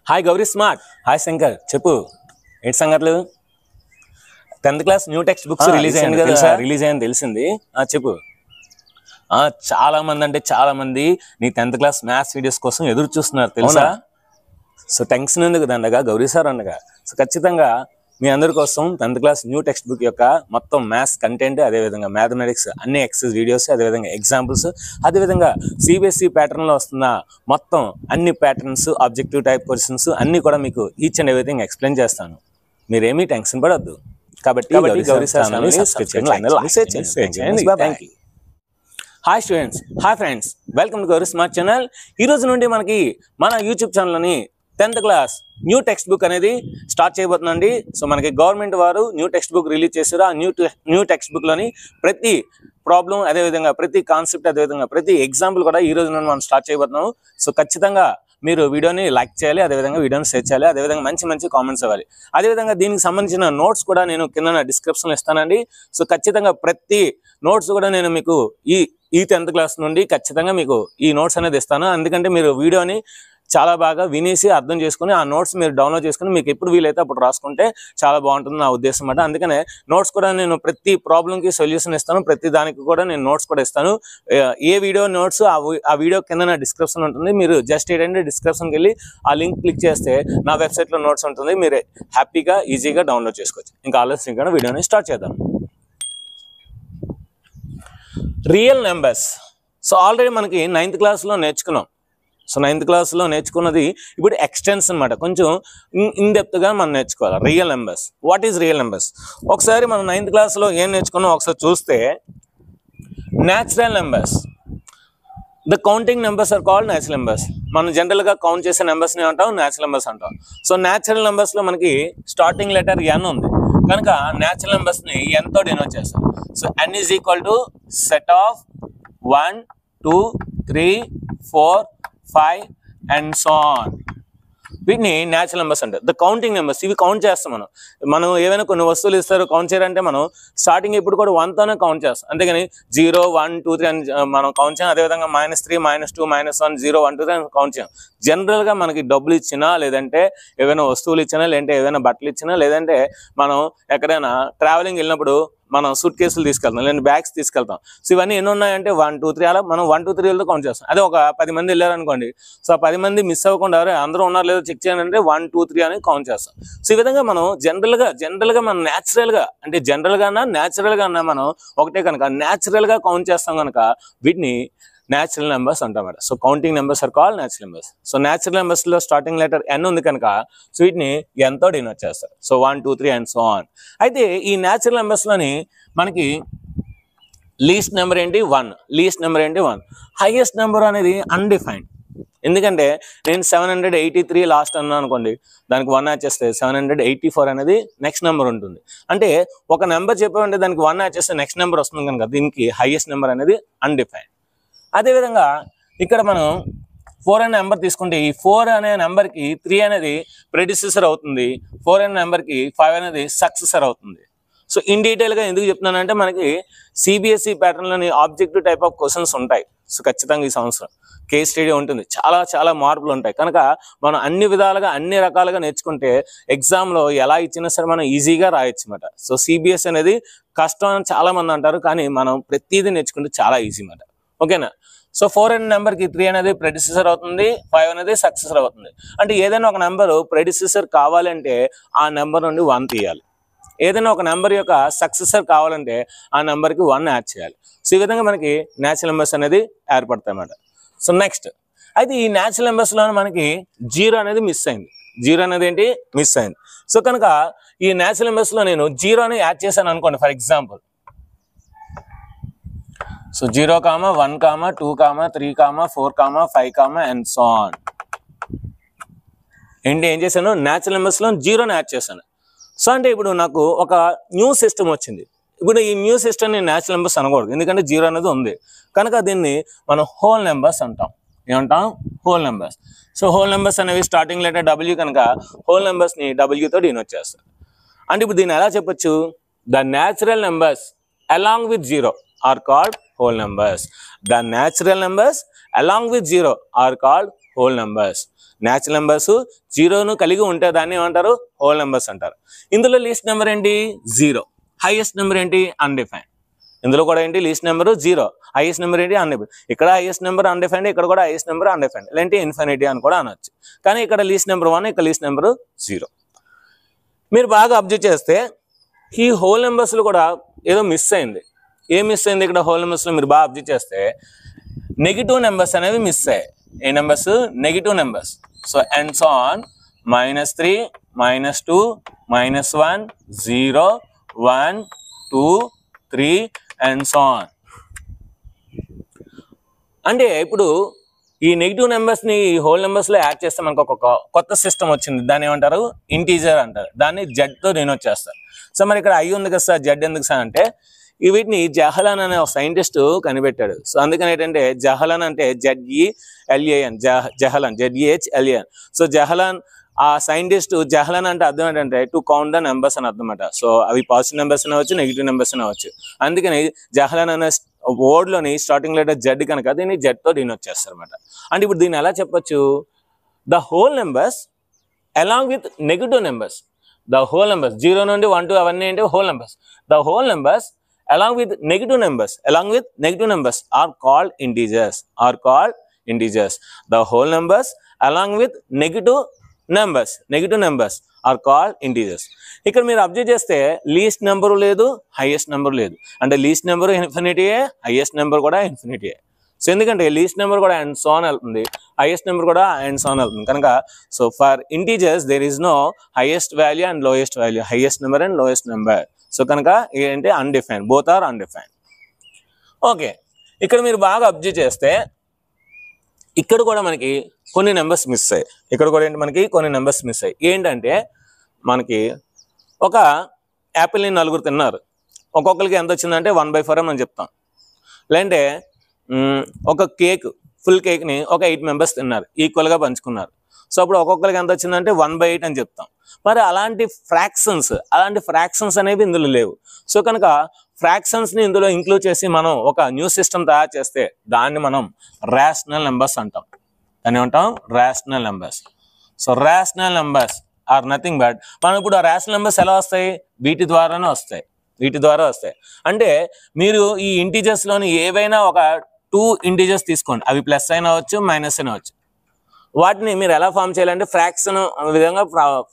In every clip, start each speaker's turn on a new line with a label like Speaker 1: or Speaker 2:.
Speaker 1: Hi Gauri smart. Hi Shankar. చెప్పు ఏంటి సంగతులు? 10th class new text books release అయింది కదా, రిలీజ్ అయింది తెలిసింది. చెప్పు. చాలా మంది అంటే చాలా మంది నీ 10th క్లాస్ మ్యాథ్స్ వీడియోస్ కోసం ఎదురు చూస్తున్నారు తెలుసా. సో టెన్షన్ ఎందుకు దండగా, గౌరీ సార్ అనగా. సో ఖచ్చితంగా మీ అందరి కోసం 10th class new text book యొక్క మొత్తం మ్యాథ్స్ కంటెంట్, అదేవిధంగా మ్యాథమెటిక్స్ అన్ని ఎక్సర్సైజ్ వీడియోస్, అదేవిధంగా ఎగ్జాంపుల్స్, అదేవిధంగా సిబిఎస్ఈ ప్యాటర్న్లో వస్తున్న మొత్తం అన్ని ప్యాటర్న్స్, ఆబ్జెక్టివ్ టైప్ క్వశ్చన్స్ అన్ని కూడా మీకు ఈచ్ అండ్ ఎవ్రీథింగ్ ఎక్స్ప్లెయిన్ చేస్తాను. మీరేమీ టెన్షన్ పడద్దు. కాబట్టి గౌరీ సార్ ఛానల్ని సబ్స్క్రైబ్ చేయండి. Hi students, hi friends, welcome to Gauri smart channel. ఈ రోజు నుండి మనకి మన యూట్యూబ్ ఛానల్ని 10th class new text book అనేది స్టార్ట్ చేయబోతుందండి. సో మనకి గవర్నమెంట్ వారు న్యూ టెక్స్ట్ బుక్ రిలీజ్ చేశారు. ఆ న్యూ టెక్స్ట్ బుక్లోని ప్రతి ప్రాబ్లం, అదేవిధంగా ప్రతి కాన్సెప్ట్, అదేవిధంగా ప్రతి ఎగ్జాంపుల్ కూడా ఈ రోజు నుండి మనం స్టార్ట్ చేయబోతున్నాము. సో ఖచ్చితంగా మీరు వీడియోని లైక్ చేయాలి, అదేవిధంగా వీడియోని షేర్ చేయాలి, అదేవిధంగా మంచి మంచి కామెంట్స్ ఇవ్వాలి. అదేవిధంగా దీనికి సంబంధించిన నోట్స్ కూడా నేను కింద డిస్క్రిప్షన్లో ఇస్తానండి. సో ఖచ్చితంగా ప్రతి నోట్స్ కూడా నేను మీకు ఈ 10th క్లాస్ నుండి ఖచ్చితంగా మీకు ఈ నోట్స్ అనేది ఇస్తాను. ఎందుకంటే మీరు వీడియోని చాలా బాగా వినేసి అర్థం చేసుకుని ఆ నోట్స్ మీరు డౌన్లోడ్ చేసుకుని మీకు ఎప్పుడు వీలైతే అప్పుడు రాసుకుంటే చాలా బాగుంటుంది నా ఉద్దేశం అన్నమాట. అందుకనే నోట్స్ కూడా నేను ప్రతి ప్రాబ్లంకి సొల్యూషన్ ఇస్తాను, ప్రతి దానికి కూడా నేను నోట్స్ కూడా ఇస్తాను. ఏ వీడియో నోట్స్ ఆ వీడియో కింద నా డిస్క్రిప్షన్ ఉంటుంది. మీరు జస్ట్ ఏంటంటే డిస్క్రిప్షన్కి వెళ్ళి ఆ లింక్ క్లిక్ చేస్తే నా వెబ్సైట్లో నోట్స్ ఉంటుంది. మీరు హ్యాపీగా ఈజీగా డౌన్లోడ్ చేసుకోవచ్చు. ఇంకా ఆలస్యంగా వీడియోని స్టార్ట్ చేద్దాం. Real numbers. సో ఆల్రెడీ మనకి 9th క్లాస్లో నేర్చుకున్నాం. సో 9th క్లాస్లో నేర్చుకున్నది ఇప్పుడు ఎక్స్టెన్స్ అనమాట. కొంచెం ఇన్ డెప్త్గా మనం నేర్చుకోవాలి. Real numbers, what is real numbers? ఒకసారి మనం 9th క్లాస్లో ఏం నేర్చుకున్నాం ఒకసారి చూస్తే, natural numbers. The counting numbers are called natural numbers. మనం జనరల్గా కౌంట్ చేసే నెంబర్స్ని అంటాం న్యాచురల్ నెంబర్స్ అంటాం. సో న్యాచురల్ నెంబర్స్లో మనకి స్టార్టింగ్ లెటర్ ఎన్ ఉంది కనుక న్యాచురల్ నెంబర్స్ని ఎన్తో డినోట్ చేస్తాం. So N is equal to set of 1, 2, 3, 4, 5 and so on. వీటిని న్యాచురల్ నెంబర్స్ అంటారు. ద కౌంటింగ్ నెంబర్స్, ఇవి కౌంట్ చేస్తాం. మనం ఏమైనా కొన్ని వస్తువులు ఇస్తారు కౌంట్ చేయాలంటే మనం స్టార్టింగ్ ఇప్పుడు కూడా 1తోనే కౌంట్ చేస్తాం. అంతేగాని 0, 1, 2, 3 అని మనం కౌంట్ చేయం. అదేవిధంగా -3, -2, -1, 0, 1, 2, 3 అని కౌంట్ చేయం. జనరల్గా మనకి డబ్బులు ఇచ్చినా, లేదంటే ఏవైనా వస్తువులు ఇచ్చినా, లేదంటే ఏవైనా బట్టలు ఇచ్చినా, లేదంటే మనం ఎక్కడైనా ట్రావెలింగ్ వెళ్ళినప్పుడు మనం సూట్ కేసులు తీసుకెళ్తాం, లేదంటే బ్యాగ్స్ తీసుకెళ్తాం. సో ఇవన్నీ ఎన్ని ఉన్నాయంటే 1, 2, 3 అలా మనం 1, 2, 3 కౌంట్ చేస్తాం. అదే ఒక 10 మంది వెళ్ళారనుకోండి, సో 10 మంది మిస్ అవ్వకుండా అందరూ ఉన్నారు లేదో చెక్ చేయాలంటే 1, 2, 3 అని కౌంట్ చేస్తాం. సో ఈ విధంగా మనం జనరల్గా మనం న్యాచురల్గా అంటే జనరల్గా న్యాచురల్గా మనం ఒకటే కనుక న్యాచురల్గా కౌంట్ చేస్తాం కనుక వీటిని న్యాచురల్ నెంబర్స్ అంటామాట. So counting numbers are called natural numbers. So natural నెంబర్స్లో స్టార్టింగ్ లెటర్ ఎన్ ఉంది కనుక సో వీటిని ఎంతో డినోట్ చేస్తారు. So 1, 2, 3 and so on. అయితే ఈ న్యాచురల్ నెంబర్స్లోని మనకి లీస్ట్ నెంబర్ ఏంటి? 1. లీస్ట్ నెంబర్ ఏంటి? 1. హైయెస్ట్ నెంబర్ అనేది అన్డిఫైన్డ్. ఎందుకంటే నేను 783 లాస్ట్ అన్నాను అనుకోండి, దానికి 1 యాడ్ చేస్తే 784 అనేది నెక్స్ట్ నెంబర్ ఉంటుంది. అంటే ఒక నెంబర్ చెప్పామంటే దానికి 1 యాడ్ చేస్తే నెక్స్ట్ నెంబర్ వస్తుంది కనుక దీనికి హైయెస్ట్ నెంబర్ అనేది అన్డిఫైన్డ్. అదేవిధంగా ఇక్కడ మనం 4 అనే నెంబర్ తీసుకుంటే ఈ 4 అనే నెంబర్కి 3 అనేది ప్రెడిసెసర్ అవుతుంది, 4 అనే నెంబర్కి 5 అనేది సక్సెసర్ అవుతుంది. సో ఇన్ డీటెయిల్గా ఎందుకు చెప్తున్నానంటే మనకి సిబిఎస్ఈ ప్యాటర్న్లోని ఆబ్జెక్టివ్ టైప్ ఆఫ్ క్వశ్చన్స్ ఉంటాయి. సో ఖచ్చితంగా ఈ సంవత్సరం కేస్ స్టడీ ఉంటుంది, చాలా మార్పులు ఉంటాయి కనుక మనం అన్ని విధాలుగా అన్ని రకాలుగా నేర్చుకుంటే ఎగ్జామ్లో ఎలా ఇచ్చినా సరే మనం ఈజీగా రాయొచ్చు అన్నమాట. సో సిబిఎస్ అనేది కష్టం అని చాలా మంది అంటారు, కానీ మనం ప్రతిదీ నేర్చుకుంటే చాలా ఈజీ అన్నమాట. ఓకేనా? సో 4 అనే నెంబర్కి 3 అనేది ప్రెడిసెసర్ అవుతుంది, 5 అనేది సక్సెసర్ అవుతుంది. అంటే ఏదైనా ఒక నెంబరు ప్రెడిసెసర్ కావాలంటే ఆ నెంబర్ నుండి 1 తీయాలి. ఏదైనా ఒక నెంబర్ యొక్క సక్సెసర్ కావాలంటే ఆ నెంబర్కి 1 యాడ్ చేయాలి. సో ఈ విధంగా మనకి న్యాచురల్ నెంబర్స్ అనేది ఏర్పడతాయి అన్నమాట. సో నెక్స్ట్ అయితే ఈ న్యాచురల్ నెంబర్స్లో మనకి 0 అనేది మిస్ అయింది. 0 అనేది ఏంటి? మిస్ అయింది. సో కనుక ఈ న్యాచురల్ నెంబర్స్లో నేను 0 అని యాడ్ చేశాను అనుకోండి. For example so 0, 1, 2, 3, 4, 5 and so on. ఏంటి ఏం చేశాను? న్యాచురల్ నెంబర్స్లో 0ని యాడ్ చేశాను. సో అంటే ఇప్పుడు నాకు ఒక న్యూ సిస్టమ్ వచ్చింది. ఇప్పుడు ఈ న్యూ సిస్టమ్ని న్యాచురల్ నెంబర్స్ అనకూడదు, ఎందుకంటే 0 అనేది ఉంది కనుక దీన్ని మనం హోల్ నెంబర్స్ అంటాం. ఏమంటాం? Whole numbers. So whole numbers అనేవి స్టార్టింగ్ లెటర్ W కనుక హోల్ నెంబర్స్ని Wతో డినోట్ చేస్తారు. అంటే ఇప్పుడు దీన్ని ఎలా చెప్పొచ్చు? The natural numbers along with 0 are called whole numbers. The natural numbers along with 0 are called whole numbers. Natural numbers జీరోను కలిగి ఉంటే దాన్ని ఏమంటారు? హోల్ నెంబర్స్ అంటారు. ఇందులో లీస్ట్ నెంబర్ ఏంటి? 0. హైయెస్ట్ నెంబర్ ఏంటి? అన్డిఫైన్డ్. ఇందులో కూడా ఏంటి? లీస్ట్ నెంబర్ 0, హైయెస్ట్ నెంబర్ ఏంటి? అన్డిఫైన్డ్. ఇక్కడ హైయెస్ట్ నెంబర్ అన్డిఫైన్డ్, ఇక్కడ కూడా హైయెస్ట్ నెంబర్ అన్డిఫైన్డ్, లేదంటే ఇన్ఫినిటీ అని కూడా అనొచ్చు. కానీ ఇక్కడ లీస్ట్ నెంబర్ 1, ఇక్కడ లీస్ట్ నెంబర్ 0. మీరు బాగా అబ్జర్వ్ చేస్తే ఈ హోల్ నెంబర్స్లో కూడా ఏదో మిస్ అయింది. ఏం మిస్ అయింది ఇక్కడ హోల్ నెంబర్స్లో? మీరు బాగా అబ్జర్వ్ చేస్తే నెగిటివ్ నెంబర్స్ అనేవి మిస్ అయ్యాయి. ఏ numbers? Negative numbers. So ends on -3, -2, -1, 0, 1, 2, 3 and so on. అంటే ఇప్పుడు ఈ నెగిటివ్ నెంబర్స్ని హోల్ నెంబర్స్లో యాడ్ చేస్తే మనకు ఒక కొత్త సిస్టమ్ వచ్చింది. దాన్ని ఏమంటారు? ఇంటీజర్ అంటారు. దాన్ని జెడ్తో డినోట్ చేస్తారు. సో మరి ఇక్కడ ఐ ఉంది కదా సార్, జెడ్ ఎందుకు సార్ అంటే వీటిని జహలాన్ అనే ఒక సైంటిస్ట్ కనిపెట్టాడు. సో అందుకని ఏంటంటే జహలాన్ అంటే ZELAN, జహలాన్, ZEHLAN. సో జహలాన్ ఆ సైంటిస్ట్, జహలాన్ అంటే అర్థం ఏంటంటే టు కౌంట్ ద నెంబర్స్ అని అర్థం అనమాట. సో అవి పాజిటివ్ నెంబర్స్ అవచ్చు, నెగిటివ్ నెంబర్స్ అవచ్చు. అందుకని జహలాన్ అనే వర్డ్లోని స్టార్టింగ్ లెటర్ జెడ్ కనుక దీన్ని జెడ్తో డినోట్ చేస్తారు అనమాట. అంటే ఇప్పుడు దీన్ని ఎలా చెప్పొచ్చు? The whole numbers along with negative numbers. The whole numbers 0 నుండి 1 2 అవన్నీ ఏంటి? Whole numbers. The whole numbers along with negative numbers are called integers, the whole numbers along with negative numbers are called integers. ఇక్కడ మీరు observe చేస్తే least number లేదు, highest number లేదు. అంటే least number ఇన్ఫినిటీయే, హైయెస్ట్ నెంబర్ కూడా ఇన్ఫినిటీయే. So ఎందుకంటే లీస్ట్ నెంబర్ కూడా అండ్ సో ఆన్ వెళ్తుంది, హైయెస్ట్ నెంబర్ కూడా అండ్ సో ఆన్ వెళ్తుంది కనుక so for integers there is no highest value and lowest value, highest number and lowest number. So కనుక ఏంటి? Undefined, both are undefined. Okay, ఇక్కడ మీరు బాగా అబ్జర్వ్ చేస్తే ఇక్కడ కూడా మనకి కొన్ని నెంబర్స్ మిస్ అయ్యాయి. ఇక్కడ కూడా ఏంటి? మనకి కొన్ని నెంబర్స్ మిస్ అయ్యాయి. ఏంటంటే మనకి ఒక యాపిల్ని 4 తిన్నారు. ఒక్కొక్కరికి ఎంత వచ్చిందంటే 1/4 అని చెప్తాం. లేదంటే ఒక కేక్, ఫుల్ కేక్ని ఒక 8 మెంబర్స్ తిన్నారు, ఈక్వల్గా పంచుకున్నారు. సో అప్పుడు ఒక్కొక్కరికి ఎంత వచ్చిందంటే 1/8 అని చెప్తాం. మరి అలాంటి ఫ్రాక్షన్స్ అనేవి ఇందులో లేవు. సో కనుక ఫ్రాక్షన్స్ని ఇందులో ఇంక్లూడ్ చేసి మనం ఒక న్యూ సిస్టమ్ తయారు చేస్తే దాన్ని మనం రేషనల్ నెంబర్స్ అంటాం. దాన్ని ఏమంటాం? Rational numbers. So rational numbers are nothing but, మనం ఇప్పుడు ఆ రేషనల్ నెంబర్స్ ఎలా వస్తాయి? వీటి ద్వారా వస్తాయి. అంటే మీరు ఈ ఇంటీజర్స్లోని ఏవైనా ఒక 2 ఇంటీజర్స్ తీసుకోండి, అవి ప్లస్ అయినా అవచ్చు, మైనస్ అయినా అవచ్చు. వాటిని మీరు ఎలా ఫామ్ చేయాలంటే ఫ్రాక్షన్ విధంగా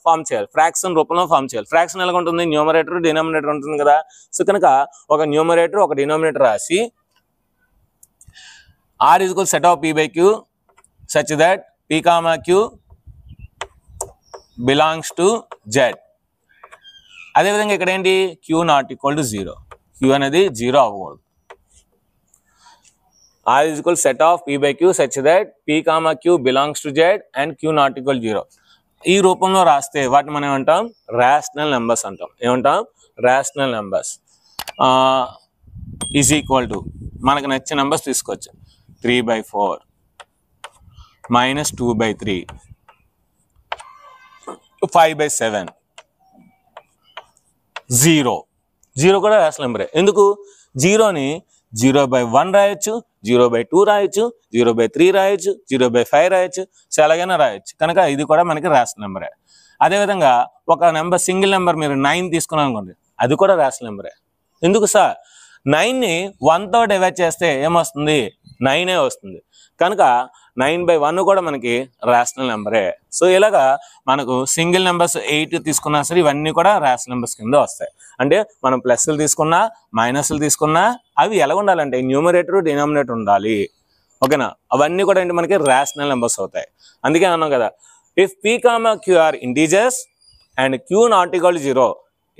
Speaker 1: ఫామ్ చేయాలి, ఫ్రాక్షన్ రూపంలో ఫామ్ చేయాలి. ఫ్రాక్షన్ ఎలా ఉంటుంది? న్యూమరేటర్ డినామినేటర్ ఉంటుంది కదా. సో కనుక ఒక న్యూమరేటర్ ఒక డినామినేటర్ రాసి R is equal set of P by Q such that P comma Q belongs to Z. అదేవిధంగా ఇక్కడ ఏంటి? Q not equal to 0, Q అనేది 0 అవ్వకూడదు. R is equal set of P by Q such that P comma Q belongs to Z and Q not equal 0. ఈ రూపంలో రాస్తే వాటిని మనం ఏమంటాం? రేషనల్ నెంబర్స్ అంటాం. ఏమంటాం? Rational numbers. Is equal to మనకు నచ్చిన నెంబర్స్ తీసుకోవచ్చు. 3/4 -2/3 5/7 0 కూడా రేషనల్ నెంబరే. ఎందుకు? 0ని 0/1 రాయొచ్చు, 0/2 రాయొచ్చు, 0/3 రాయొచ్చు, 0/5 రాయొచ్చు, సో ఎలాగైనా రాయొచ్చు. కనుక ఇది కూడా మనకి రేషనల్ నెంబరే. అదేవిధంగా ఒక నెంబర్, సింగిల్ నెంబర్ మీరు 9 తీసుకున్నాం అనుకోండి, అది కూడా రేషనల్ నెంబరే. ఎందుకు సార్? 9ని 1తో డివైడ్ చేస్తే ఏమొస్తుంది? 9 వస్తుంది. కనుక 9/1 కూడా మనకి రేషనల్ నెంబరే. సో ఇలాగా మనకు సింగిల్ నెంబర్స్ 8 తీసుకున్నా సరే ఇవన్నీ కూడా రేషనల్ నెంబర్స్ కింద వస్తాయి. అంటే మనం ప్లస్లు తీసుకున్నా మైనస్లు తీసుకున్నా అవి ఎలా ఉండాలంటే న్యూమరేటర్ డినామినేటర్ ఉండాలి. ఓకేనా? అవన్నీ కూడా ఏంటి? మనకి రేషనల్ నెంబర్స్ అవుతాయి. అందుకే అన్నాం కదా, if P comma Q are integers and Q not equal to 0,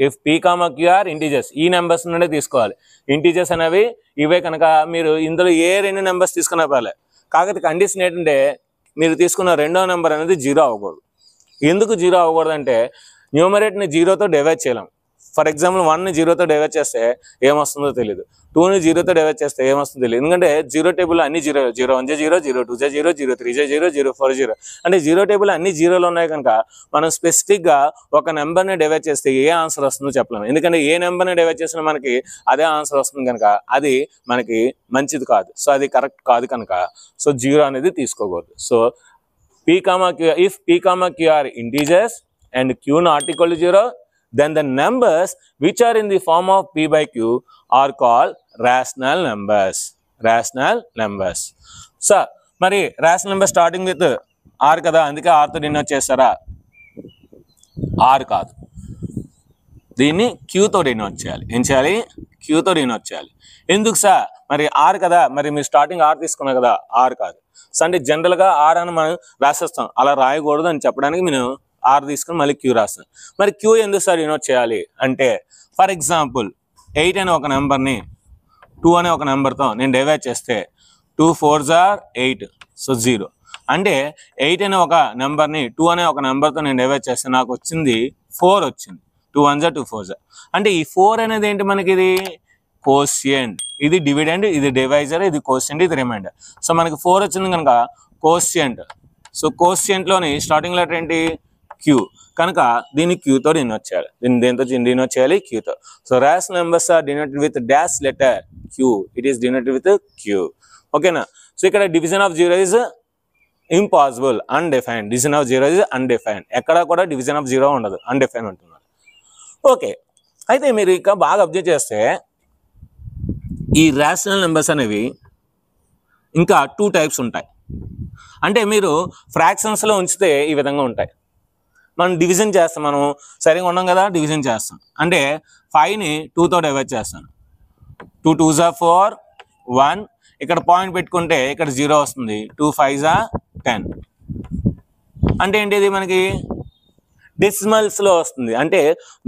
Speaker 1: if P comma Q are integers, ఈ నెంబర్స్ నుండే తీసుకోవాలి. ఇంటీజర్స్ అనేవి ఇవే కనుక మీరు ఇందులో ఏ 2 నెంబర్స్ తీసుకున్నా పర్లేదు. కాకపోతే కండిషన్ ఏంటంటే మీరు తీసుకున్న రెండో నెంబర్ అనేది 0 అవ్వకూడదు. ఎందుకు 0 అవ్వకూడదు అంటే న్యూమరేటర్ని 0తో డివైడ్ చేయలేం. ఫర్ ఎగ్జాంపుల్ 1ని 0తో డివైడ్ చేస్తే ఏమొస్తుందో తెలియదు, 2ని 0తో డివైడ్ చేస్తే ఏమొస్తుందో తెలియదు. ఎందుకంటే 0 టేబుల్ అన్ని 0, 0 1 0, 0 2 0, 0 3 0, 0 4 0, అంటే 0 టేబుల్ అన్ని 0లు ఉన్నాయి కనుక మనం స్పెసిఫిక్గా ఒక నెంబర్ని డివైడ్ చేస్తే ఏ ఆన్సర్ వస్తుందో చెప్పలేము. ఎందుకంటే ఏ నెంబర్ని డివైడ్ చేసినా మనకి అదే ఆన్సర్ వస్తుంది కనుక అది మనకి మంచిది కాదు. సో అది కరెక్ట్ కాదు కనుక సో 0 అనేది తీసుకోకూడదు. So P comma Q, if P comma Q are integers and Q not equal to 0, then the numbers which are in the form of P by Q are called rational numbers. Rational numbers. So, మరి rational number starting with R కదా, అందుకే R తో denote చేస్తారా? R కాదు, దీన్ని Q తో denote చేయాలి. ఏం చేయాలి? Q తో డినోట్ చేయాలి. ఎందుకు సార్? మరి R కదా, మరి మీరు స్టార్టింగ్ R తీసుకున్నారు కదా, R కాదు. సో అంటే జనరల్గా R అని మనం రాసేస్తాం, అలా రాయకూడదు అని చెప్పడానికి నేను R తీసుకుని మళ్ళీ Q రాస్తాను. మరి Q ఎందుకు సార్ డినోట్ చేయాలి అంటే, ఫర్ ఎగ్జాంపుల్ 8 అనే ఒక నెంబర్ని 2 అనే ఒక నెంబర్తో నేను డివైడ్ చేస్తే 2 4s are 8, సో 0. అంటే 8 అనే ఒక నెంబర్ని 2 అనే ఒక నెంబర్తో నేను డివైడ్ చేస్తే నాకు వచ్చింది 4 వచ్చింది. 2 1s are 2 4s are. అంటే ఈ 4 అనేది ఏంటి మనకి? ఇది కోషియంట్, ఇది డివిడెండ్, ఇది డివైజర్, ఇది కోషియంట్, ఇది రిమైండర్. సో మనకి 4 వచ్చింది కనుక కోషియంట్. సో కోషియంట్లోని స్టార్టింగ్ లెటర్ ఏంటి? Q. కనుక దీన్ని Q తో డినోట్ చేయాలి. దీన్ని దేంతో డినోట్ చేయాలి? Q తో. So rational numbers are denoted with dash letter Q. It is denoted with Q. ఓకేనా? సో ఇక్కడ division of 0 is impossible, undefined. Division of 0 is undefined. ఎక్కడ కూడా డివిజన్ ఆఫ్ 0 ఉండదు, అన్డిఫైన్డ్ ఉంటున్నారు. ఓకే, అయితే మీరు ఇక బాగా అబ్జర్వ్ చేస్తే ఈ రేషనల్ నెంబర్స్ అనేవి ఇంకా 2 టైప్స్ ఉంటాయి. అంటే మీరు ఫ్రాక్షన్స్లో ఉంచితే ఈ విధంగా ఉంటాయి. మనం డివిజన్ చేస్తాం, మనం సరిగా ఉన్నాం కదా, డివిజన్ చేస్తాం. అంటే 5ని 2తో డివైడ్ చేస్తాను. 2 2s are 4, 1. ఇక్కడ పాయింట్ పెట్టుకుంటే ఇక్కడ 0 వస్తుంది. 2 5s are 10. అంటే ఏంటిది? మనకి డెసిమల్స్లో వస్తుంది. అంటే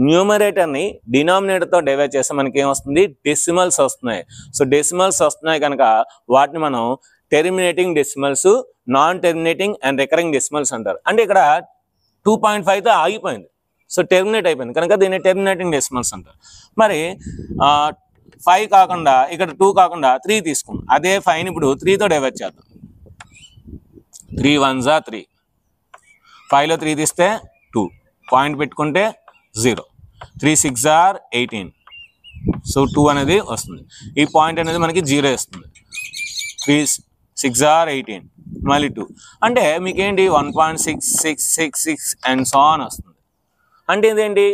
Speaker 1: న్యూమరేటర్ని డినామినేటర్తో డివైడ్ చేస్తే మనకి ఏమొస్తుంది? డెసిమల్స్ వస్తున్నాయి. సో డెసిమల్స్ వస్తున్నాయి కనుక వాటిని మనం terminating decimals, non terminating and recurring decimals అంటారు. అంటే ఇక్కడ 2.5తో ఆగిపోయింది, సో టెర్మినేట్ అయిపోయింది కనుక దీన్ని టెర్మినేటింగ్ డెసిమల్స్ అంటారు. మరి 5 కాకుండా ఇక్కడ 2 కాకుండా 3 తీసుకుందాం. అదే 5ని ఇప్పుడు 3తో డివైడ్ చేద్దాం. 3 1s are 3. 5లో 3 తీస్తే 2, పాయింట్ పెట్టుకుంటే 0. 3 6s are 18. సో 2 అనేది వస్తుంది. ఈ పాయింట్ అనేది మనకి 0 ఇస్తుంది. 3 6s are 18, మళ్ళీ 2. అంటే మీకేంటి? 1.6666 అండ్ సో ఆన్ వస్తుంది. అంటే ఇదేంటి?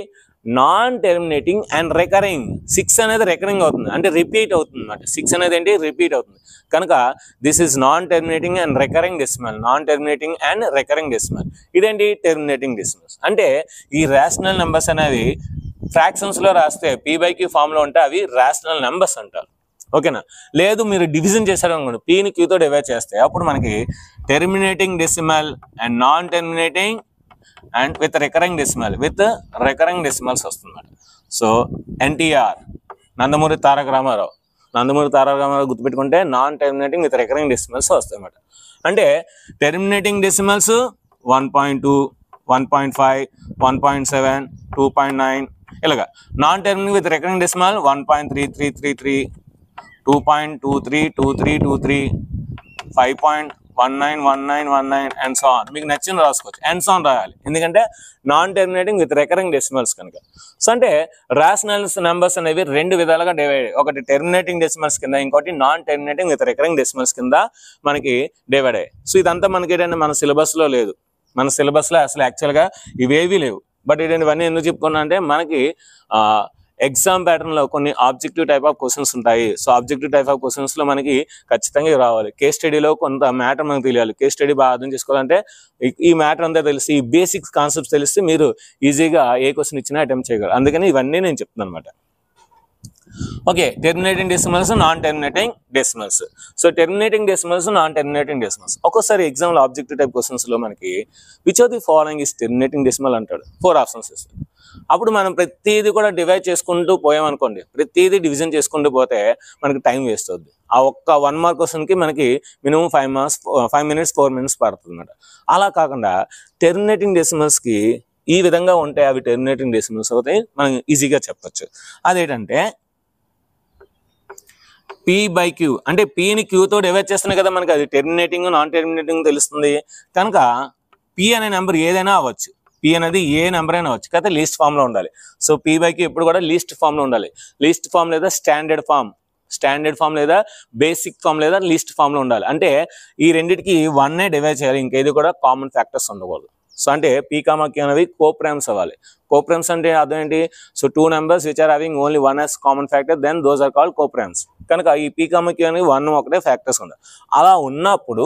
Speaker 1: Non terminating and recurring. 6 అనేది రికరింగ్ అవుతుంది, అంటే రిపీట్ అవుతుంది అన్నమాట. 6 అనేది ఏంటి? రిపీట్ అవుతుంది కనుక this is non terminating and recurring decimal. Non terminating and recurring decimal. ఇదేంటి? Terminating decimals. అంటే ఈ రేషనల్ నెంబర్స్ అనేవి ఫ్రాక్షన్స్లో రాస్తే P/Q ఫామ్లో ఉంటే అవి రేషనల్ నెంబర్స్ అంటారు. ఓకేనా? లేదు మీరు డివిజన్ చేశారు అనుకోండి, Pని Qతో డివైడ్ చేస్తే అప్పుడు మనకి terminating decimal and non terminating and with recurring decimal, with recurring decimals వస్తుందన్నమాట. So NTR, Nandamuri Taraka Rama Rao. నందమూరి తారక రామారావు గుర్తుపెట్టుకుంటే non terminating with recurring decimals వస్తాయి అన్నమాట. అంటే టెర్మినేటింగ్ డెసిమల్స్ 1.2, 1.5, 1.7, 2.9 ఇలాగా. Non terminating with recurring decimal 1.3333, 2.232323, 5.191919 and so on. మీకు నచ్చిన రాసుకోవచ్చు, అండ్ సో ఆన్ రాయాలి, ఎందుకంటే non terminating with recurring decimals కనుక. సో అంటే రేషనల్స్ నెంబర్స్ అనేవి 2 విధాలుగా డివైడ్, ఒకటి టెర్మినేటింగ్ డెసిమల్స్ కింద, ఇంకోటి non terminating with recurring decimals కింద మనకి డివైడ్ అయ్యాయి. సో ఇదంతా మనకి ఏంటంటే మన సిలబస్లో లేదు. మన సిలబస్లో అసలు యాక్చువల్గా ఇవేవి లేవు. బట్ ఇవన్నీ ఎందుకు చెప్పుకున్నా అంటే మనకి ఎగ్జామ్ ప్యాటర్న్లో కొన్ని ఆబ్జెక్టివ్ టైప్ ఆఫ్ క్వశ్చన్స్ ఉంటాయి. సో ఆబ్జెక్టివ్ టైప్ ఆఫ్ క్వశ్చన్స్లో మనకి ఖచ్చితంగా రావాలి. కేస్ స్టడీలో కొంత మ్యాటర్ మనకు తెలియాలి. కేస్ స్టడీ బాగా అర్థం చేసుకోవాలంటే ఈ మ్యాటర్ అంతా తెలిసి, ఈ బేసిక్స్ కాన్సెప్ట్స్ తెలిస్తే మీరు ఈజీగా ఏ క్వశ్చన్ ఇచ్చినా అటెంప్ట్ చేయగలరు. అందుకని ఇవన్నీ నేను చెప్తున్నాను అనమాట. Okay, terminating decimals, non terminating decimals. So terminating decimals, non terminating decimals. ఒక్కోసారి ఎగ్జామ్లో ఆబ్జెక్టివ్ టైప్ క్వశ్చన్స్లో మనకి which of the following is terminating decimal అంటాడు. 4 ఆప్షన్స్ ఇస్తాడు. అప్పుడు మనం ప్రతిదీ కూడా డివైడ్ చేసుకుంటూ పోయామనుకోండి, ప్రతిదీ డివిజన్ చేసుకుంటూ పోతే మనకి టైం వేస్ట్ అవుద్ది. ఆ ఒక్క 1 మార్క్ క్వశ్చన్కి మనకి మినిమం 5 minutes 4 minutes పడుతుంది అన్నమాట. అలా కాకుండా టెర్మినేటింగ్ డెసిమల్స్కి ఈ విధంగా ఉంటే అవి టెర్మినేటింగ్ డెసిమల్స్ అవుతాయి, మనం ఈజీగా చెప్పచ్చు. అదేంటంటే P/Q. అంటే Pని Qతో డివైడ్ చేస్తున్నాయి కదా, మనకి అది టెర్మినేటింగ్ నాన్ టెర్మినేటింగ్ తెలుస్తుంది కనుక P అనే నెంబర్ ఏదైనా అవ్వచ్చు. P అనేది ఏ నెంబర్ అయినా అవ్వచ్చు, కాకపోతే లీస్ట్ ఫామ్లో ఉండాలి. సో P/Q ఎప్పుడు కూడా లీస్ట్ ఫామ్లో ఉండాలి. లీస్ట్ ఫామ్ లేదా స్టాండర్డ్ ఫామ్. స్టాండర్డ్ ఫామ్ లేదా బేసిక్ ఫామ్ లేదా లీస్ట్ ఫామ్లో ఉండాలి. అంటే ఈ రెండింటికి 1 డివైడ్ చేయాలి, ఇంకేది కూడా కామన్ ఫ్యాక్టర్స్ ఉండకూడదు. సో అంటే P, Q అనేవి కోప్రైమ్స్ అవ్వాలి. కోప్రైమ్స్ అంటే అర్థం ఏంటి? So 2 numbers which are having only 1 as common factor, then those are called coprimes. కనుక ఈ P, Q అనేవి 1 ఒకటే ఫ్యాక్టర్స్ ఉండాలి. అలా ఉన్నప్పుడు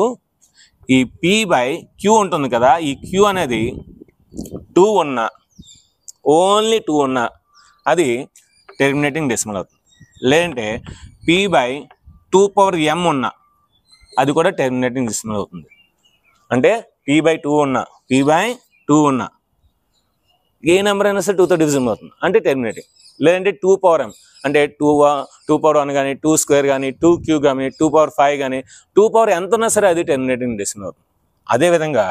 Speaker 1: ఈ P/Q ఉంటుంది కదా, ఈ Q అనేది 2 ఉన్నా, ఓన్లీ 2 ఉన్నా అది టెర్మినేటింగ్ డెసిమల్ అవుతుంది. లేదంటే P/2m ఉన్నా అది కూడా టెర్మినేటింగ్ డెసిమల్ అవుతుంది. అంటే P/2 ఉన్నా ఏ నెంబర్ అయినా సరే 2తో డివిజన్ అవుతుంది అంటే టెర్మినేటింగ్. లేదంటే 2m అంటే 2 కానీ 2² కానీ 2³ కానీ 2⁵ కానీ 2 ఎంత ఉన్నా సరే అది టెర్మినేటింగ్ డెసిమల్ అవుతుంది. అదేవిధంగా